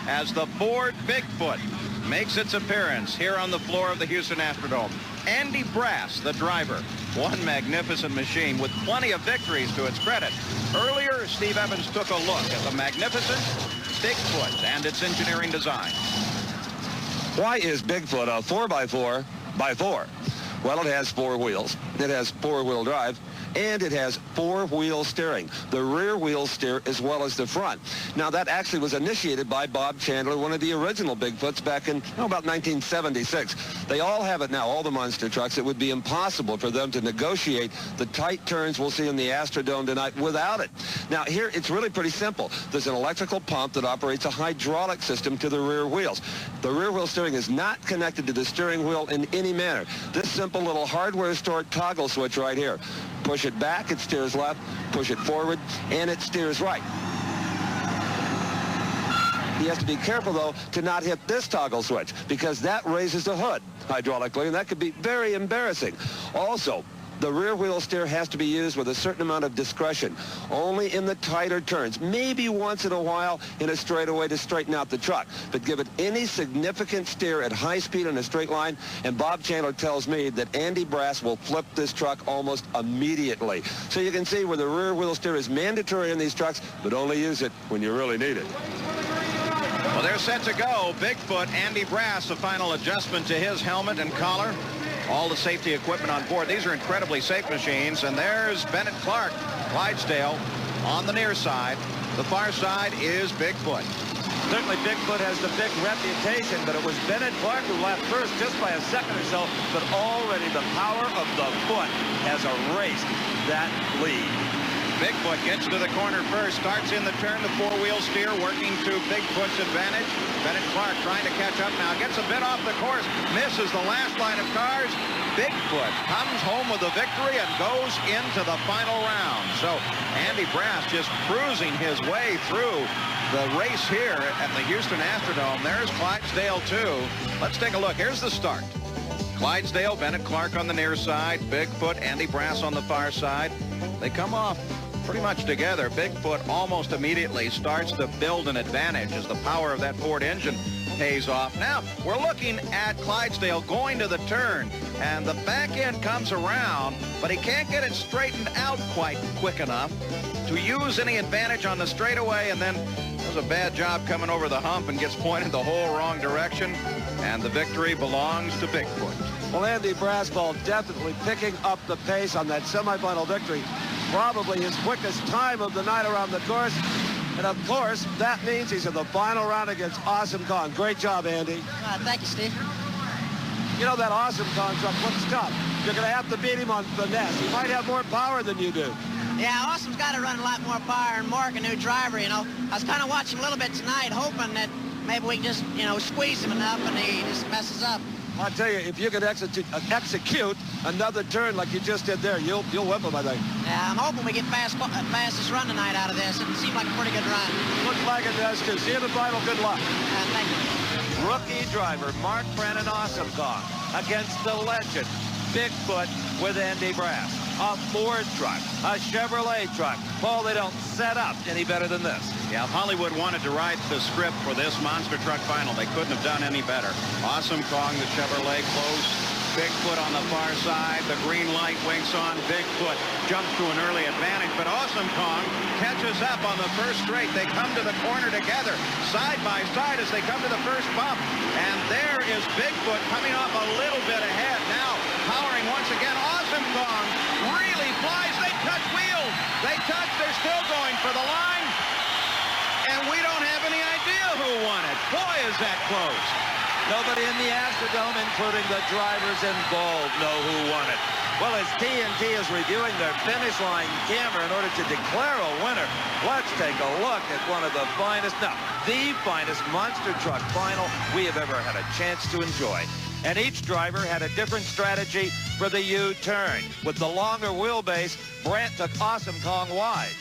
As the Ford Bigfoot makes its appearance here on the floor of the Houston Astrodome. Andy Brass, the driver. One magnificent machine with plenty of victories to its credit. Earlier, Steve Evans took a look at the magnificent Bigfoot and its engineering design. Why is Bigfoot a 4x4 by 4? Well, it has 4 wheels. It has 4-wheel drive. And it has 4-wheel steering. The rear wheels steer as well as the front. Now, that actually was initiated by Bob Chandler, one of the original Bigfoots back in, about 1976. They all have it now, all the monster trucks. It would be impossible for them to negotiate the tight turns we'll see in the Astrodome tonight without it. Now, here, it's really pretty simple. There's an electrical pump that operates a hydraulic system to the rear wheels. The rear wheel steering is not connected to the steering wheel in any manner. This simple little hardware stored toggle switch right here. Push it back, it steers left. Push it forward, and it steers right. He has to be careful, though, to not hit this toggle switch, because that raises the hood hydraulically, and that could be very embarrassing. Also, the rear wheel steer has to be used with a certain amount of discretion, only in the tighter turns, maybe once in a while in a straightaway to straighten out the truck. But give it any significant steer at high speed in a straight line, and Bob Chandler tells me that Andy Brass will flip this truck almost immediately. So you can see where the rear wheel steer is mandatory in these trucks, but only use it when you really need it. Well, they're set to go. Bigfoot, Andy Brass, a final adjustment to his helmet and collar. All the safety equipment on board. These are incredibly safe machines. And there's Bennett Clark, Clydesdale, on the near side. The far side is Bigfoot. Certainly Bigfoot has the big reputation, but it was Bennett Clark who left first just by a second or so. But already the power of the foot has erased that lead. Bigfoot gets to the corner first, starts in the turn, the 4-wheel steer, working to Bigfoot's advantage. Bennett Clark trying to catch up now, gets a bit off the course, misses the last line of cars. Bigfoot comes home with the victory and goes into the final round. So Andy Brass just cruising his way through the race here at the Houston Astrodome. There's Clydesdale too. Let's take a look. Here's the start. Clydesdale, Bennett Clark on the near side, Bigfoot, Andy Brass on the far side. They come off pretty much together. Bigfoot almost immediately starts to build an advantage as the power of that Ford engine pays off. Now, we're looking at Clydesdale going to the turn, and the back end comes around, but he can't get it straightened out quite quick enough to use any advantage on the straightaway, and then does a bad job coming over the hump and gets pointed the whole wrong direction, and the victory belongs to Bigfoot. Well, Andy Brassball definitely picking up the pace on that semifinal victory. Probably his quickest time of the night around the course. And, of course, that means he's in the final round against Awesome Kong. Great job, Andy. Thank you, Steve. You know, that Awesome Kong truck looks tough. You're going to have to beat him on finesse. He might have more power than you do. Yeah, Awesome's got to run a lot more power and Mark, a new driver, you know. I was kind of watching a little bit tonight, hoping that maybe we can just, you know, squeeze him enough and he just messes up. I'll tell you, if you could execute another turn like you just did there, you'll whip him, I think. Yeah, I'm hoping we get fastest run tonight out of this. It seemed like a pretty good run. Looks like it does, too. See you in the final. Good luck. Thank you. Rookie driver Mark Brennan Awesome Kong against the legend Bigfoot with Andy Brass. A Ford truck, a Chevrolet truck. Paul, they don't set up any better than this. Yeah, if Hollywood wanted to write the script for this monster truck final, they couldn't have done any better. Awesome Kong, the Chevrolet, close. Bigfoot on the far side. The green light winks on. Bigfoot jumps to an early advantage, but Awesome Kong catches up on the first straight. They come to the corner together, side by side as they come to the first bump. And there is Bigfoot coming off a little bit ahead. Now, powering once again. Awesome Kong really flies. They touch wheels. They touch. They're still going for the line. And we don't have any idea who won it. Boy, is that close. Nobody in the Astrodome, including the drivers involved, know who won it. Well, as TNT is reviewing their finish line camera in order to declare a winner, let's take a look at one of the finest, the finest monster truck final we have ever had a chance to enjoy. And each driver had a different strategy for the U-turn. With the longer wheelbase, Brandt took Awesome Kong wide.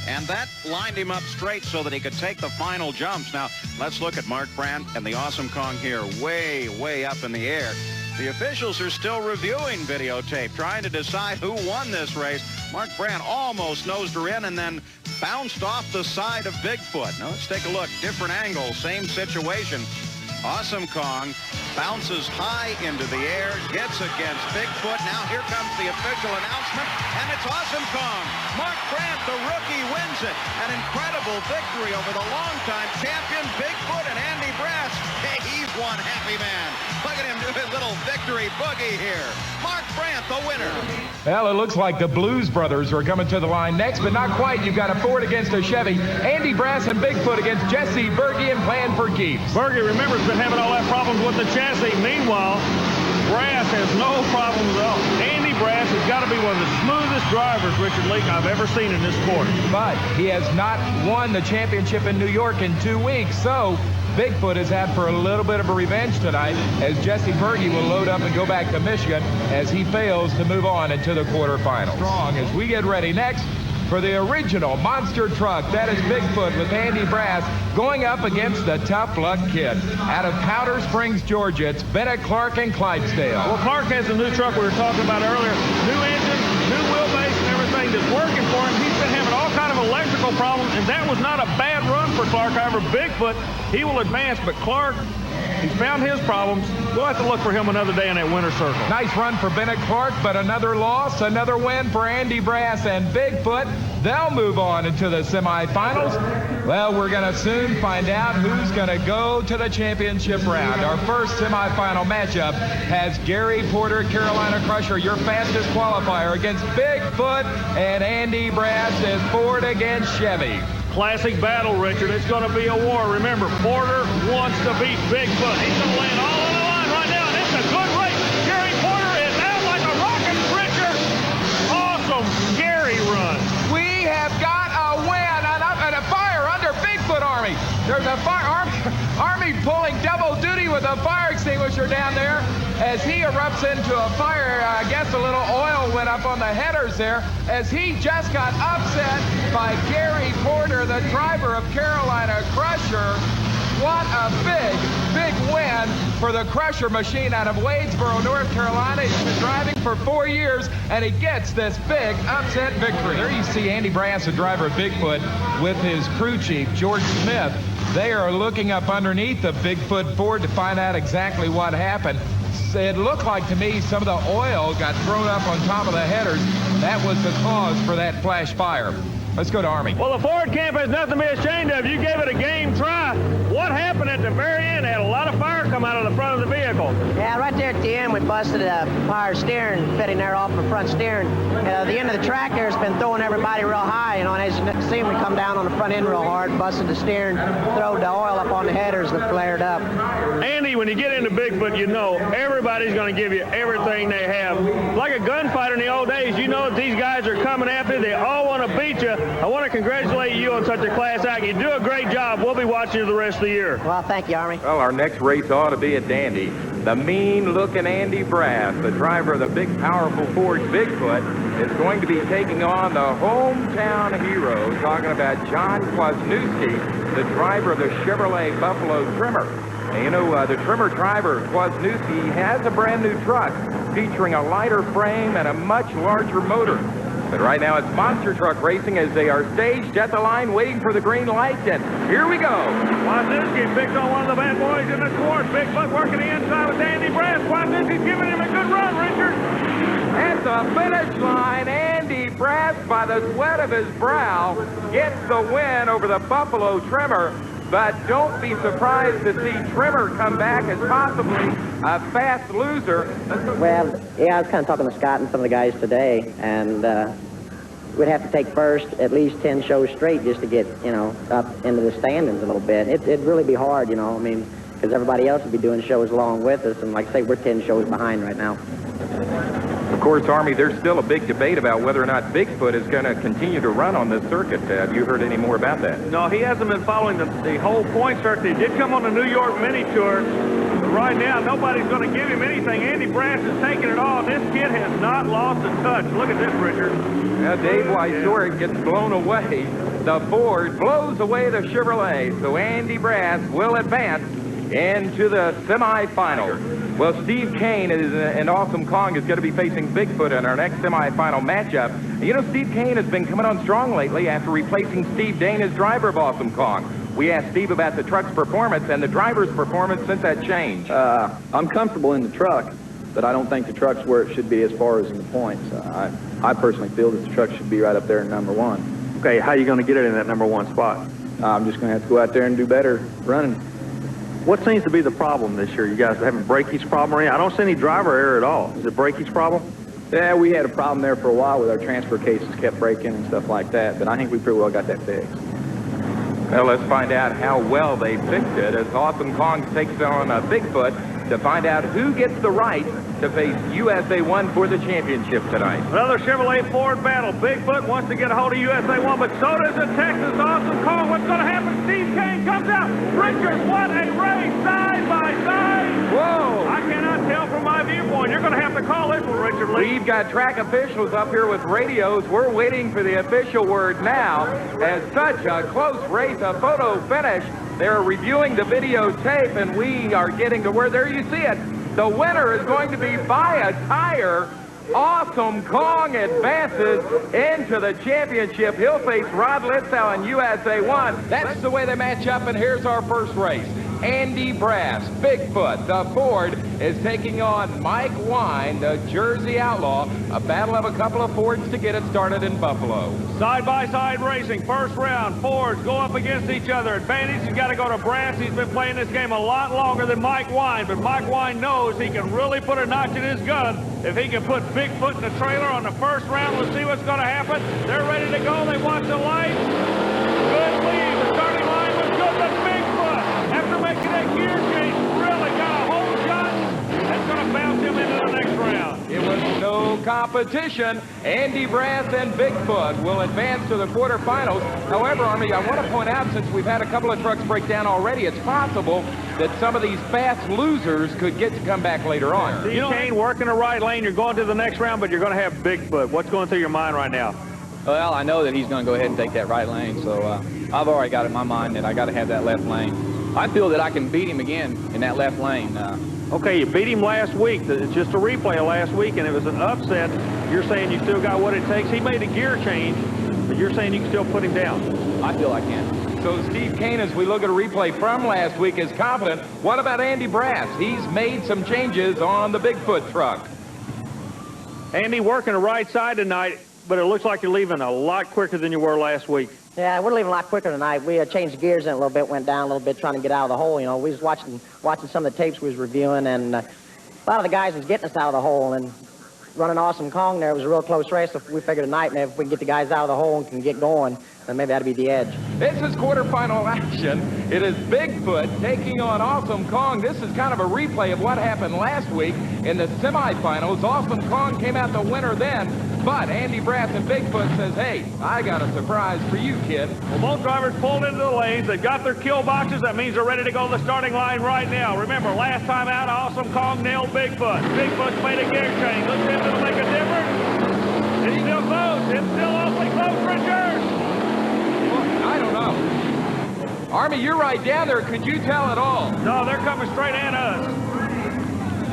And that lined him up straight so that he could take the final jumps. Now, let's look at Mark Brandt and the Awesome Kong here way, way up in the air. The officials are still reviewing videotape, trying to decide who won this race. Mark Brandt almost nosed her in and then bounced off the side of Bigfoot. Now, let's take a look. Different angle, same situation. Awesome Kong bounces high into the air, gets against Bigfoot. Now here comes the official announcement, and it's Awesome Kong. Mark Brandt, the rookie, wins it. An incredible victory over the longtime champion Bigfoot and Andy Brass. Hey, he's one happy man. Look at him do his little victory boogie here. Mark Brandt, the winner. Well, it looks like the Blues Brothers are coming to the line next, but not quite. You've got a Ford against a Chevy. Andy Brass and Bigfoot against Jesse Berge and Plan for Keeps. Berge, remember, has been having all that problems with the chassis. Meanwhile, Brass has no problems at all. Andy Brass has got to be one of the smoothest drivers, Richard Leake, I've ever seen in this sport. But he has not won the championship in New York in 2 weeks, so Bigfoot has had for a little bit of a revenge tonight as Jesse Berge will load up and go back to Michigan as he fails to move on into the quarterfinals. Strong as we get ready next for the original monster truck. That is Bigfoot with Andy Brass going up against the Tough Luck Kid. Out of Powder Springs, Georgia, it's Bennett Clark and Clydesdale. Well, Clark has a new truck we were talking about earlier. New engine, new wheelbase, and everything that's working for him. He's been having all kind of electrical problems, and that was not a bad run for Clark. However, Bigfoot, he will advance, but Clark, he's found his problems. We'll have to look for him another day in that winner's circle. Nice run for Bennett Clark, but another loss, another win for Andy Brass and Bigfoot. They'll move on into the semifinals. Well, we're going to soon find out who's going to go to the championship round. Our first semifinal matchup has Gary Porter, Carolina Crusher, your fastest qualifier, against Bigfoot, and Andy Brass is Ford against Chevy. Classic battle, Richard. It's going to be a war. Remember, Porter wants to beat Bigfoot. He's going to land all on the line right now, and it's a good race. Gary Porter is out like a rocket, Richard. Awesome Gary run. We have got a win and a fire under Bigfoot Army. There's a fire Army pulling double duty with a fire extinguisher down there as he erupts into a fire. I guess a little oil went up on the headers there as he just got upset by Gary Porter, the driver of Carolina Crusher. What a big win for the Crusher machine out of Wadesboro, North Carolina. He's been driving for 4 years, and he gets this big upset victory. There you see Andy Brass, the driver of Bigfoot, with his crew chief, George Smith. They are looking up underneath the Bigfoot Ford to find out exactly what happened. It looked like to me some of the oil got thrown up on top of the headers. That was the cause for that flash fire. Let's go to Army. Well, the Ford camp has nothing to be ashamed of. You gave it a game try. What happened at the very end? Had a lot of fire come out of the front of the vehicle. Yeah, right there at the end, we busted a power steering fitting there off the front steering. The end of the track there has been throwing everybody real high, and as you see, we come down on the front end real hard, busted the steering, throwed the oil up on the headers that flared up. Andy, when you get into Bigfoot, you know everybody's going to give you everything they have. Like a gunfighter in the old days, you know that these guys are coming after you. They all want to beat you. I want to congratulate you on such a class act. You do a great job. We'll be watching you the rest of the year. Well, thank you, Army. Well, our next race ought to be a dandy. The mean-looking Andy Brass, the driver of the big, powerful Ford Bigfoot, is going to be taking on the hometown hero, talking about John Kwasniewski, the driver of the Chevrolet Buffalo Trimmer. And you know, the Trimmer driver, Kwasniewski, has a brand-new truck featuring a lighter frame and a much larger motor. But right now it's monster truck racing as they are staged at the line waiting for the green light, and here we go. Kwasniewski picked on one of the bad boys in the course. Bigfoot working the inside with Andy Brass. Kwasniewski's giving him a good run, Richard. At the finish line, Andy Brass, by the sweat of his brow, gets the win over the Buffalo Trimmer. But don't be surprised to see Trimmer come back as possibly a fast loser. Well, yeah, I was kind of talking to Scott and some of the guys today, and we'd have to take first at least 10 shows straight just to get, you know, up into the standings a little bit. It'd really be hard, you know, I mean, because everybody else would be doing shows along with us, and like I say, we're 10 shows behind right now. Of course, Army, there's still a big debate about whether or not Bigfoot is going to continue to run on this circuit. Have you heard any more about that? No, he hasn't been following the whole point circuit. He did come on the New York Mini Tour. But right now, nobody's going to give him anything. Andy Brass is taking it all. This kid has not lost a touch. Look at this, Richard. Now, Dave Weiss gets blown away. The Ford blows away the Chevrolet, so Andy Brass will advance into the semifinals. Well, Steve Kane and Awesome Kong is going to be facing Bigfoot in our next semifinal matchup. And you know, Steve Kane has been coming on strong lately after replacing Steve Dane as driver of Awesome Kong. We asked Steve about the truck's performance and the driver's performance since that change. I'm comfortable in the truck, but I don't think the truck's where it should be as far as in the points. I personally feel that the truck should be right up there in number one. Okay, how are you going to get it in that number one spot? I'm just going to have to go out there and do better running. What seems to be the problem this year? You guys having breakage problem or anything? I don't see any driver error at all. Is it breakage problem? Yeah, we had a problem there for a while with our transfer cases kept breaking and stuff like that, but I think we pretty well got that fixed. Well, let's find out how well they fixed it as Awesome Kong takes on Bigfoot to find out who gets the right to face USA 1 for the championship tonight. Another Chevrolet Ford battle. Bigfoot wants to get a hold of USA 1, but so does the Texas Awesome Kong. What's going to happen? Steve Kane comes out. Richard, what a race, side by side. Whoa! I cannot tell from my viewpoint. You're going to have to call this one, Richard Lee. We've got track officials up here with radios. We're waiting for the official word now. As such a close race, a photo finish. They're reviewing the videotape, and we are getting to where, there you see it. The winner is going to be by a tire. Awesome Kong advances into the championship. He'll face Rod Litzow in USA 1. That's the way they match up, and here's our first race. Andy Brass, Bigfoot, the Ford, is taking on Mike Wine, the Jersey Outlaw. A battle of a couple of Fords to get it started in Buffalo. Side-by-side racing, first round. Fords go up against each other. Advantage, he's got to go to Brass. He's been playing this game a lot longer than Mike Wine, but Mike Wine knows he can really put a notch in his gun if he can put Bigfoot in the trailer on the first round. We'll see what's going to happen. They're ready to go. They watch the lights. Good lead. The starting line was good, but Bigfoot, after making that gear change, really got a whole shot. That's going to bounce him into the next round. It was no competition. Andy Brass and Bigfoot will advance to the quarterfinals. However, Army, I want to point out, since we've had a couple of trucks break down already, it's possible that some of these fast losers could get to come back later on. Steve Kane working the right lane. You're going to the next round, but you're going to have Bigfoot. What's going through your mind right now? Well, I know that he's going to go ahead and take that right lane, so I've already got in my mind that I got to have that left lane. I feel that I can beat him again in that left lane. Okay, you beat him last week. It's just a replay of last week, and it was an upset. You're saying you still got what it takes. He made a gear change, but you're saying you can still put him down. I feel I can. So Steve Kane, as we look at a replay from last week, is confident. What about Andy Brass? He's made some changes on the Bigfoot truck. Andy working the right side tonight, but it looks like you're leaving a lot quicker than you were last week. Yeah, we're leaving a lot quicker tonight. We changed gears in a little bit, went down a little bit, trying to get out of the hole. You know, we was watching some of the tapes we was reviewing, and a lot of the guys was getting us out of the hole. And running Awesome Kong there, it was a real close race. So we figured tonight, maybe if we can get the guys out of the hole and can get going, then maybe that'd be the edge. This is quarterfinal action. It is Bigfoot taking on Awesome Kong. This is kind of a replay of what happened last week in the semifinals. Awesome Kong came out the winner then, but Andy Brass and Bigfoot says, hey, I got a surprise for you, kid. Well, both drivers pulled into the lanes. They've got their kill boxes. That means they're ready to go to the starting line right now. Remember, last time out, Awesome Kong nailed Bigfoot. Bigfoot's made a gear change. Let's see if it'll make a difference. It's still close. It's still awfully close, Richard. I don't know. Army, you're right down there. Could you tell at all? No, they're coming straight at us.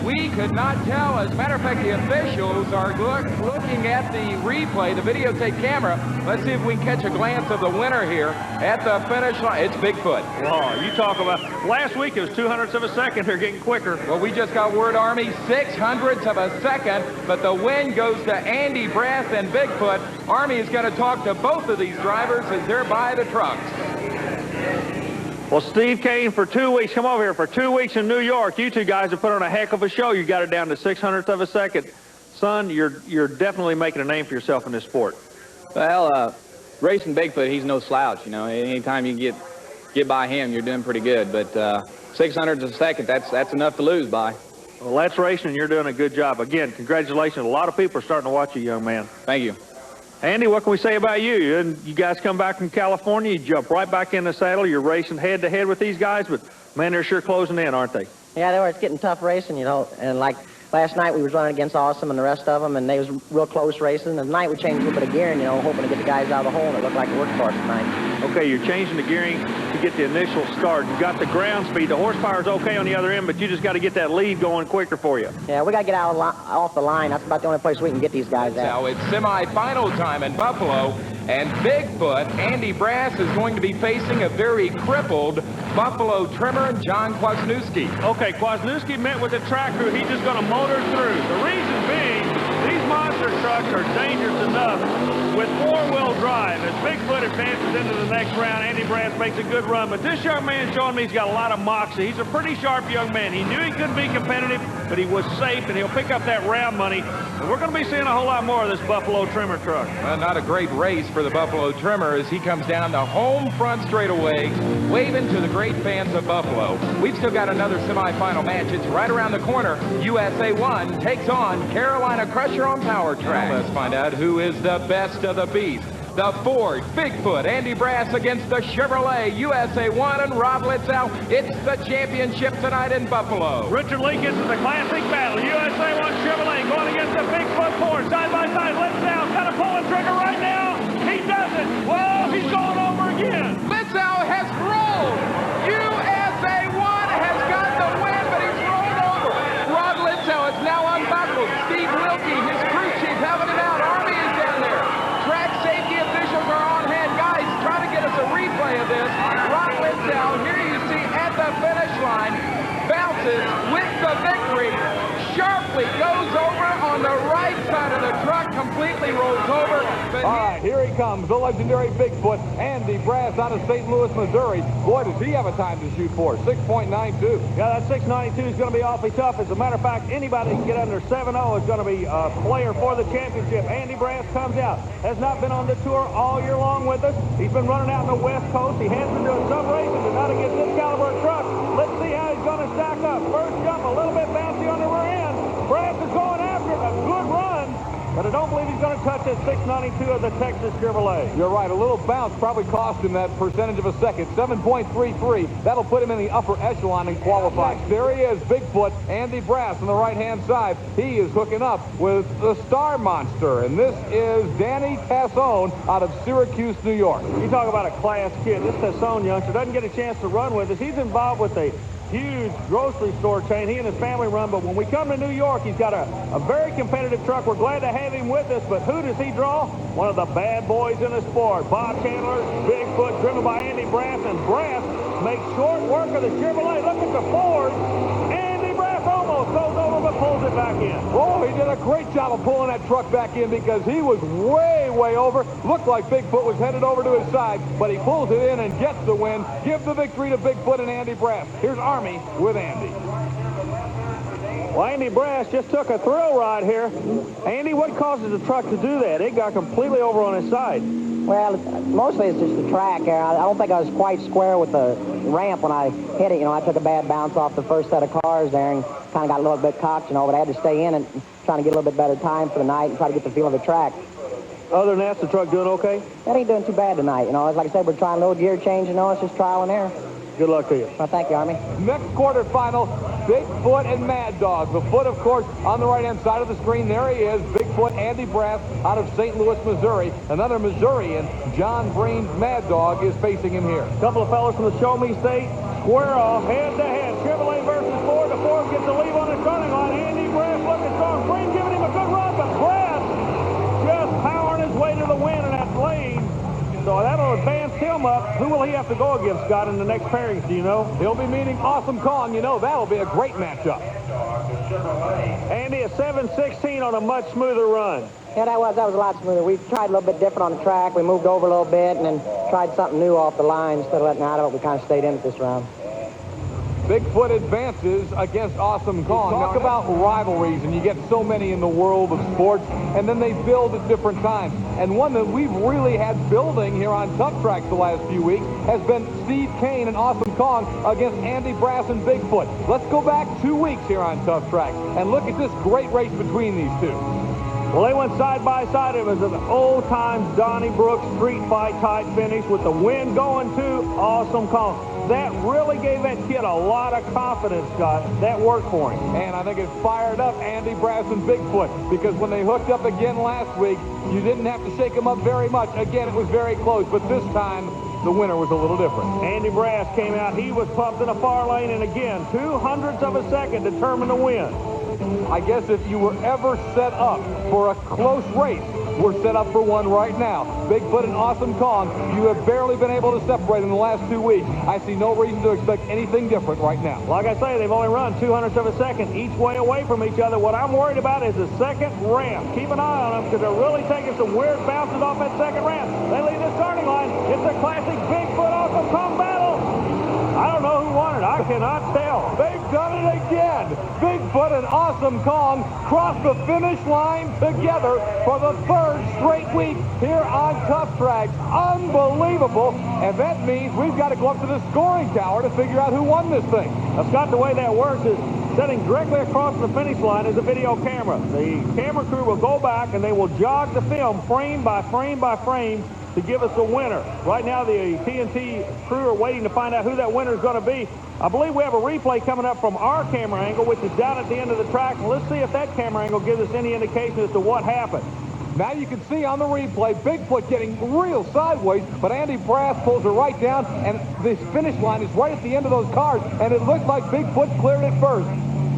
We could not tell. As a matter of fact, the officials are looking at the replay, the videotape camera. Let's see if we can catch a glance of the winner here at the finish line. It's Bigfoot. Oh, you talk about, last week it was 200ths of a second. They're getting quicker. Well, we just got word, Army, 600ths of a second, but the win goes to Andy Brass and Bigfoot. Army is going to talk to both of these drivers as they're by the trucks. Well, Steve Kane, for 2 weeks, come over here, for 2 weeks in New York, you two guys have put on a heck of a show. You got it down to 600ths of a second. Son, you're definitely making a name for yourself in this sport. Well, racing Bigfoot, he's no slouch, you know. Anytime you get by him, you're doing pretty good. But 600ths of a second, that's enough to lose by. Well, that's racing, and you're doing a good job. Again, congratulations. A lot of people are starting to watch you, young man. Thank you. Andy, what can we say about you? And you guys come back from California, you jump right back in the saddle, you're racing head-to-head with these guys, but, man, they're sure closing in, aren't they? Yeah, it's getting tough racing, you know, and like last night we was running against Awesome and the rest of them, and they was real close racing. And tonight we changed a little bit of gearing, you know, hoping to get the guys out of the hole, and it looked like it worked for us tonight. Okay, you're changing the gearing to get the initial start. You got the ground speed. The horsepower's okay on the other end, but you just got to get that lead going quicker for you. Yeah, we got to get out off the line. That's about the only place we can get these guys at. Now it's semifinal time in Buffalo, and Bigfoot, Andy Brass, is going to be facing a very crippled Buffalo trimmer, John Kwasniewski. Okay, Kwasniewski met with the track crew. He's just going to motor through. The reason being, these monster trucks are dangerous enough with four-wheel drive. As Bigfoot advances into the next round, Andy Brass makes a good run. But this young man showing me he's got a lot of moxie. He's a pretty sharp young man. He knew he couldn't be competitive, but he was safe, and he'll pick up that round money. And we're going to be seeing a whole lot more of this Buffalo Trimmer truck. Well, not a great race for the Buffalo Trimmer as he comes down the home front straightaway, waving to the great fans of Buffalo. We've still got another semifinal match. It's right around the corner. USA 1 takes on Carolina Crusher on Power Track. Well, let's find out who is the best of the beast. The Ford, Bigfoot, Andy Brass against the Chevrolet, USA 1 and Rob Litzow. It's the championship tonight in Buffalo. Richard Lee gets the classic battle. USA 1 Chevrolet going against the Bigfoot Ford. Side by side, Litzow got to pull the trigger right now. He does it. Whoa, he's going over again. Litzow has rolled. USA 1 has got the win, but he's rolled over. Rob Litzow is now unbuckled. Steve Wilkie, his crew chief, having it out. Army is down there. Track safety officials are on hand. Guys, try to get us a replay of this. Rob Litzow, here you see at the finish line, bounces with the victory. Sharply goes over on the right side of the truck, completely rolls over. All right, here he comes, the legendary Bigfoot, Andy Brass out of St. Louis, Missouri. Boy, does he have a time to shoot for, 6.92. Yeah, that 6.92 is going to be awfully tough. As a matter of fact, anybody can get under 7.0 is going to be a player for the championship. Andy Brass comes out, has not been on the tour all year long with us. He's been running out on the West Coast. He has been doing some racing, but not against this caliber of truck. Let's see how he's going to stack up. First jump, a little bit bouncy on the rear end. Brass is going after it, a good run, but I don't believe he's going to touch that 692 of the Texas Chevrolet. You're right, a little bounce probably cost him that percentage of a second, 7.33. That'll put him in the upper echelon in qualifying. There he is, Bigfoot, Andy Brass on the right-hand side. He is hooking up with the Star Monster, and this is Danny Tassone out of Syracuse, New York. You talk about a class kid. This Tassone youngster doesn't get a chance to run with us. He's involved with a huge grocery store chain. He and his family run, but when we come to New York, he's got a very competitive truck. We're glad to have him with us, but who does he draw? One of the bad boys in the sport. Bob Chandler, Bigfoot, driven by Andy Brass, and Brass makes short work of the Chevrolet. Look at the Ford. Andy Brass almost goes over, but pulls it back in. Oh, he did a great job of pulling that truck back in because he was way over. Looked like Bigfoot was headed over to his side, but he pulls it in and gets the win. Gives the victory to Bigfoot and Andy Brass. Here's Army with Andy. Well, Andy Brass just took a thrill ride here. Andy, what causes the truck to do that? It got completely over on his side. Well, mostly it's just the track. I don't think I was quite square with the ramp when I hit it. You know, I took a bad bounce off the first set of cars there and kind of got a little bit cocked, you know, but I had to stay in and trying to get a little bit better time for the night and try to get the feel of the track. Other than that, the truck doing okay? That ain't doing too bad tonight. You know, like I said, we're trying a little gear change, you know, it's just trial and error. Good luck to you. Well, thank you, Army. Next quarterfinal, Bigfoot and Mad Dog. The Foot, of course, on the right-hand side of the screen. There he is, Bigfoot, Andy Brass, out of St. Louis, Missouri. Another Missourian, John Breen's Mad Dog, is facing him here. A couple of fellas from the Show Me State square off, head-to-head. Chevrolet versus Ford. The Ford gets the lead on the starting line. Andy Brass looking strong. Breen giving him a good run, but Brass just powering his way to the win in that lane. So that'll advance him up. Who will he have to go against, Scott, in the next pairings, do you know? He'll be meeting Awesome Kong. You know, that'll be a great matchup. Andy, a 7.16 on a much smoother run. Yeah, that was a lot smoother. We tried a little bit different on the track. We moved over a little bit and then tried something new off the line. Instead of letting out of it, we kind of stayed in it this round. Bigfoot advances against Awesome Kong. Talk about rivalries, and you get so many in the world of sports, and then they build at different times. And one that we've really had building here on Tough Tracks the last few weeks has been Steve Kane and Awesome Kong against Andy Brass and Bigfoot. Let's go back 2 weeks here on Tough Tracks and look at this great race between these two. Well, they went side by side. It was an old-time Donnybrook street fight type finish with the wind going to Awesome Kong. That really gave that kid a lot of confidence, Scott. That worked for him. And I think it fired up Andy Brass and Bigfoot, because when they hooked up again last week, you didn't have to shake them up very much. Again, it was very close, but this time the winner was a little different. Andy Brass came out. He was pumped in the far lane, and again, 0.02 of a second determined to win. I guess if you were ever set up for a close race, We're set up for one right now. Bigfoot and Awesome Kong, you have barely been able to separate in the last 2 weeks. I see no reason to expect anything different right now. Like I say, they've only run 200ths of a second each way away from each other. What I'm worried about is the second ramp. Keep an eye on them because they're really taking some weird bounces off that second ramp. They leave the starting line. It's a classic Bigfoot Awesome Kong battle. I don't know who won it. I cannot tell. They've done it again. Bigfoot and Awesome Kong cross the finish line together for the 3rd straight week here on Tough Tracks. Unbelievable. And that means we've got to go up to the scoring tower to figure out who won this thing. Now, Scott, the way that works is sitting directly across the finish line is a video camera. The camera crew will go back and they will jog the film frame by frame by frame to give us a winner. Right now, the TNT crew are waiting to find out who that winner is going to be. I believe we have a replay coming up from our camera angle, which is down at the end of the track. And let's see if that camera angle gives us any indication as to what happened. Now you can see on the replay, Bigfoot getting real sideways, but Andy Brass pulls her right down, and this finish line is right at the end of those cars, and it looks like Bigfoot cleared it first.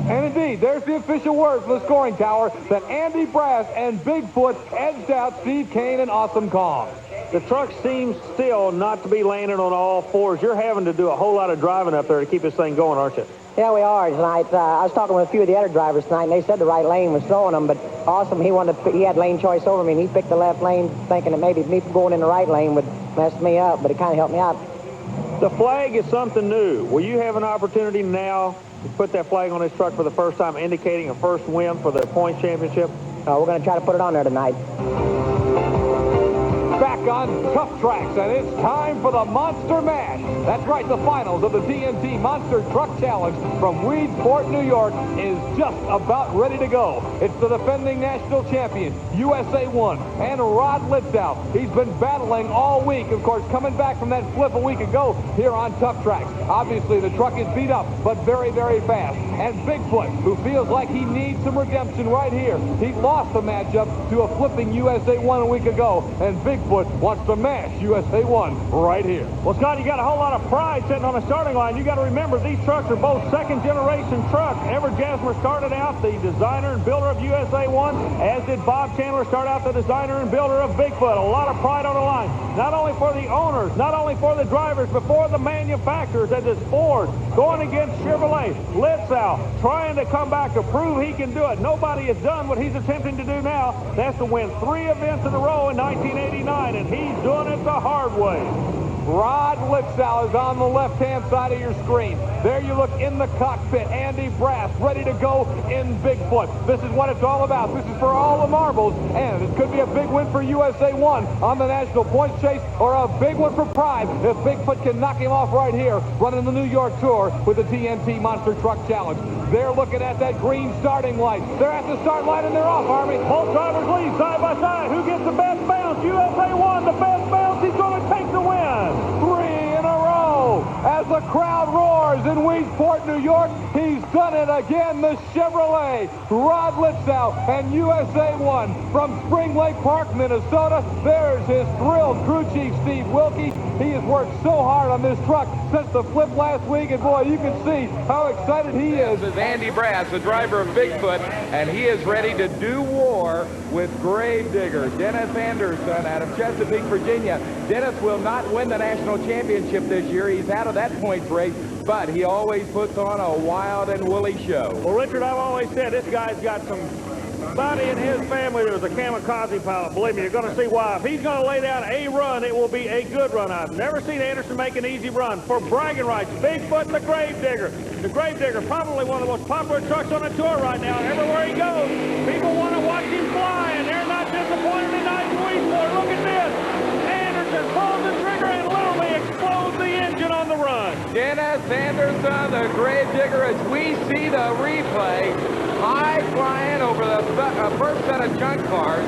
And indeed, there's the official word from the scoring tower that Andy Brass and Bigfoot edged out Steve Kane and Awesome Kong. The truck seems still not to be landing on all fours. You're having to do a whole lot of driving up there to keep this thing going, aren't you? Yeah, we are tonight. I was talking with a few of the other drivers tonight, and they said the right lane was throwing them, but Awesome, he had lane choice over me, and he picked the left lane, thinking that maybe me going in the right lane would mess me up, but it kind of helped me out. The flag is something new. Will you have an opportunity now to put that flag on this truck for the first time, indicating a first win for the points championship? We're going to try to put it on there tonight. Back on Tough Tracks, and it's time for the Monster Mash. That's right, the finals of the TNT Monster Truck Challenge from Weedsport, New York is just about ready to go. It's the defending national champion, USA 1, and Rod Litzow. He's been battling all week, of course, coming back from that flip a week ago here on Tough Tracks. Obviously, the truck is beat up, but very, very fast. And Bigfoot, who feels like he needs some redemption right here. He lost the matchup to a flipping USA 1 a week ago, and Bigfoot wants to mash USA 1 right here. Well, Scott, you got a whole lot of pride sitting on the starting line. You got to remember these trucks are both second-generation trucks. Everett Jasmer started out the designer and builder of USA 1, as did Bob Chandler start out the designer and builder of Bigfoot. A lot of pride on the line, not only for the owners, not only for the drivers, but for the manufacturers. As it's Ford going against Chevrolet. Litzow trying to come back to prove he can do it. Nobody has done what he's attempting to do now. That's to win 3 events in a row in 1989. And he's doing it the hard way. Rod Litzow is on the left-hand side of your screen. There you look in the cockpit. Andy Brass ready to go in Bigfoot. This is what it's all about. This is for all the marbles, and it could be a big win for USA 1 on the national points chase, or a big one for Pride if Bigfoot can knock him off right here, running the New York Tour with the TNT Monster Truck Challenge. They're looking at that green starting light. They're at the start line, and they're off, Army. Both drivers lead side by side. Who gets the best bounce? USA 1, the best bounce. He's going to take the win. 3 in a row as the crowd roars in Weedsport, New York. He's done it again. The Chevrolet, Rod Litzow, and USA 1 from Spring Lake Park, Minnesota. There's his thrilled crew chief, Steve Wilkie. He has worked so hard on this truck since the flip last week, and boy, you can see how excited he is. This is Andy Brass, the driver of Bigfoot, and he is ready to do war with Gravedigger, Dennis Anderson out of Chesapeake, Virginia. Dennis will not win the national championship this year. He's out of that points race, but he always puts on a wild and woolly show. Well, Richard, I've always said this guy's got somebody in his family that was a kamikaze pilot. Believe me, you're going to see why. If he's going to lay down a run, it will be a good run. I've never seen Anderson make an easy run. For bragging rights, Bigfoot the Gravedigger. The Gravedigger, probably one of the most popular trucks on the tour right now. Everywhere he goes, people want to watch him fly, and they're not disappointed tonight in Weedsport. Look at this. Anderson pulls the trigger and literally explodes the engine on the run. Dennis Anderson, the Gravedigger, as we see the replay, high flying over the first set of junk cars,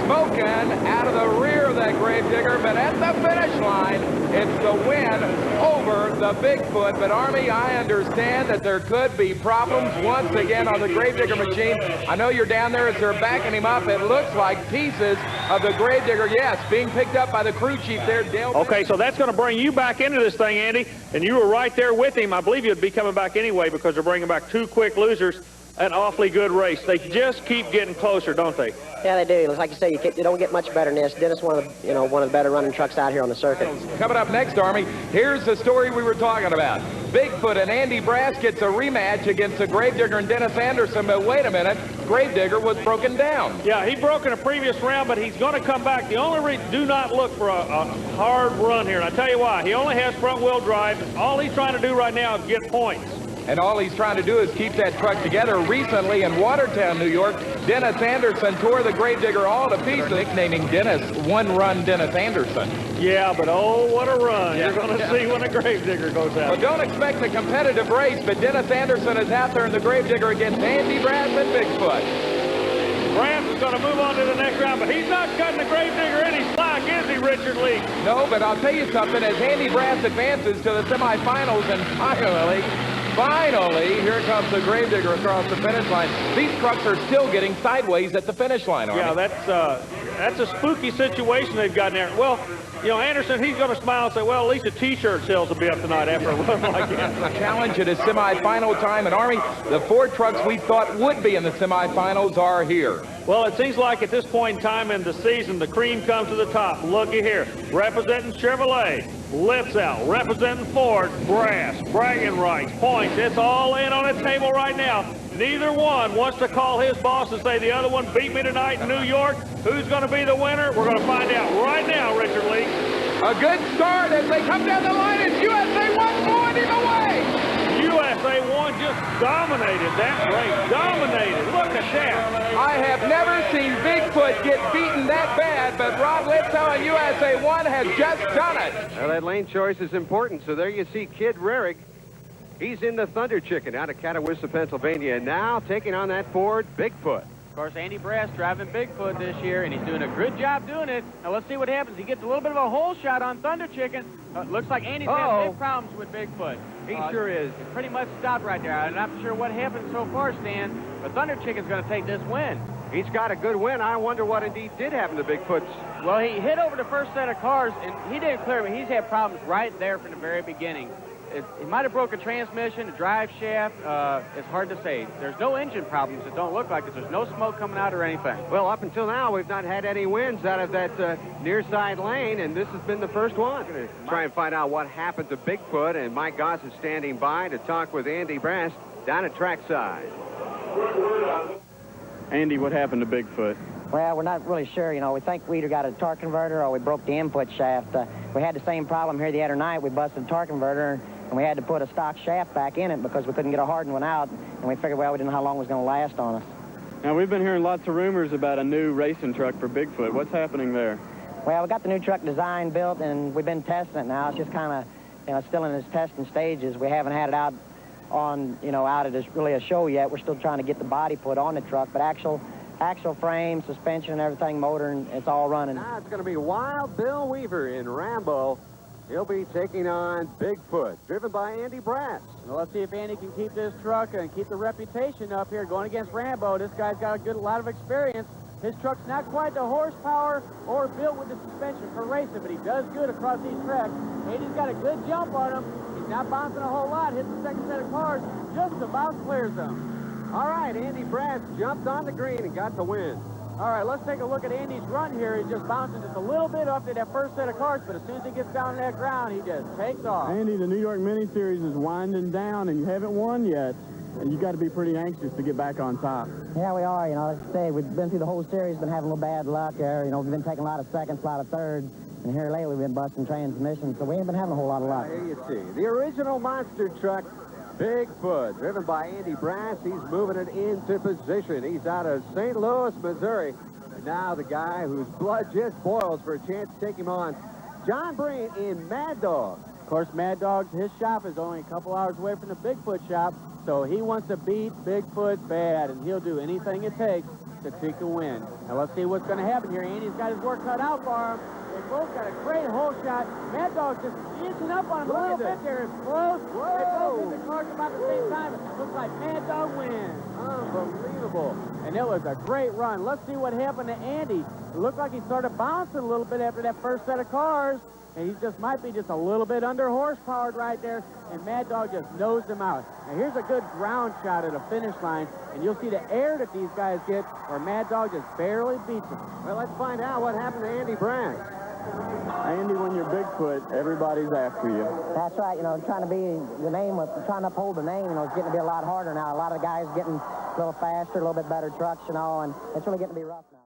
smoking out of the rear of that Gravedigger, but at the finish line, it's the win over the Bigfoot. But Army, I understand that there could be problems once again on the Gravedigger machine. I know you're down there as they're backing him up. It looks like pieces of the Gravedigger, yes, being picked up by the crew chief there, Dale. Okay, so that's going to bring you back into this thing, Andy, and you were right there with him. I believe you'd be coming back anyway because they're bringing back 2 quick losers. an awfully good race. They just keep getting closer, don't they? Yeah, they do. Like you say, you don't get much better than this. Dennis, one of the better running trucks out here on the circuit. Coming up next, Army, here's the story we were talking about. Bigfoot and Andy Brass gets a rematch against the Gravedigger and Dennis Anderson, but wait a minute, Gravedigger was broken down. Yeah, he broke in a previous round, but he's going to come back. The only reason, do not look for a hard run here, and I'll tell you why. He only has front-wheel drive. All he's trying to do right now is get points. And all he's trying to do is keep that truck together. Recently in Watertown, New York, Dennis Anderson tore the Gravedigger all to pieces, nicknaming Dennis One-Run Dennis Anderson. Yeah, but oh, what a run. You're going to see when a Gravedigger goes out. Well, don't expect a competitive race, but Dennis Anderson is out there in the Gravedigger against Andy Brass and Bigfoot. Brass is going to move on to the next round, but he's not cutting the Gravedigger any slack, is he, Richard Lee? No, but I'll tell you something. As Andy Brass advances to the semifinals and finally, here comes the Gravedigger across the finish line. These trucks are still getting sideways at the finish line, Army. Yeah, that's a spooky situation they've got there. Well, Anderson, he's going to smile and say, well, at least the T-shirt sales will be up tonight after a run like that. The challenge at a semifinal time, and Army, the 4 trucks we thought would be in the semifinals are here. Well, it seems like at this point in time in the season, the cream comes to the top. Looky here, representing Chevrolet, lips out, representing Ford, Brass, bragging rights, points. It's all in on the table right now. Neither one wants to call his boss and say the other one beat me tonight in New York. Who's going to be the winner? We're going to find out right now, Richard Lee. A good start as they come down the line. It's USA 1 blowing him away. USA 1 just dominated that race. Dominated. Look at that. I have never seen Bigfoot get beaten that bad, but Rob Litzow and USA 1 has just done it. Well, that lane choice is important, so there you see Kid Rarick. He's in the Thunder Chicken out of Catawissa, Pennsylvania, and now taking on that Ford Bigfoot. Of course, Andy Brass driving Bigfoot this year, and he's doing a good job doing it. Now, let's see what happens. He gets a little bit of a hole shot on Thunder Chicken. Looks like Andy's got big problems with Bigfoot. He sure is. He's pretty much stopped right there. I'm not sure what happened so far, Stan, but Thunder Chicken's going to take this win. He's got a good win. I wonder what indeed did happen to Bigfoot. Well, he hit over the first set of cars, and he didn't clear, but he's had problems right there from the very beginning. He might have broke a transmission, a drive shaft. It's hard to say. There's no engine problems. It don't look like it. There's no smoke coming out or anything. Well, up until now, we've not had any wins out of that near side lane, and this has been the first one. We're going to try and find out what happened to Bigfoot, and Mike Goss is standing by to talk with Andy Brass down at trackside. Andy, what happened to Bigfoot? Well, we're not really sure. We think we either got a torque converter or we broke the input shaft. We had the same problem here the other night. We busted the torque converter, and we had to put a stock shaft back in it because we couldn't get a hardened one out, and we figured, well, we didn't know how long it was going to last on us. Now, we've been hearing lots of rumors about a new racing truck for Bigfoot. What's happening there? Well, we got the new truck design built, and we've been testing it now. It's just kind of, still in its testing stages. We haven't had it out on, out at really a show yet. We're still trying to get the body put on the truck, but actual frame, suspension, and everything, motor, and it's all running. Now it's going to be Wild Bill Weaver in Rambo. He'll be taking on Bigfoot, driven by Andy Brass. Well, let's see if Andy can keep this truck and keep the reputation up here going against Rambo. This guy's got a lot of experience. His truck's not quite the horsepower or built with the suspension for racing, but he does good across these tracks. Andy's got a good jump on him. He's not bouncing a whole lot. Hits the second set of cars, just about clears them. All right, Andy Brass jumped on the green and got the win. All right, let's take a look at Andy's run here. He's just bouncing just a little bit up to that first set of cars, but as soon as he gets down to that ground, he just takes off. Andy, the New York Mini Series is winding down, and you haven't won yet. And you got to be pretty anxious to get back on top. Yeah, we are. Like I say, we've been through the whole series, been having a little bad luck there. We've been taking a lot of seconds, a lot of thirds, and here lately we've been busting transmissions, so we ain't been having a whole lot of luck. Here you see, the original monster truck, Bigfoot, driven by Andy Brass. He's moving it into position. He's out of St. Louis, Missouri. And now the guy whose blood just boils for a chance to take him on, John Breen in Mad Dog. Of course, Mad Dog's, his shop is only a couple hours away from the Bigfoot shop, so he wants to beat Bigfoot bad, and he'll do anything it takes to take a win. Now let's see what's going to happen here. Andy's got his work cut out for him. If both got a great hole shot. Mad Dog just inching up on him a little bit there. It's close. They both hit the cars about the same time. It looks like Mad Dog wins. Unbelievable. And it was a great run. Let's see what happened to Andy. It looked like he started bouncing a little bit after that first set of cars. And he just might be just a little bit under horsepowered right there. And Mad Dog just nosed him out. Now here's a good ground shot at the finish line. And you'll see the air that these guys get where Mad Dog just barely beats him. Well, let's find out what happened to Andy Brass. Andy, when you're Bigfoot, everybody's after you. That's right. You know, trying to be the name, trying to uphold the name, you know, it's getting to be a lot harder now. A lot of the guys getting a little faster, a little bit better trucks, you know, and it's really getting to be rough now.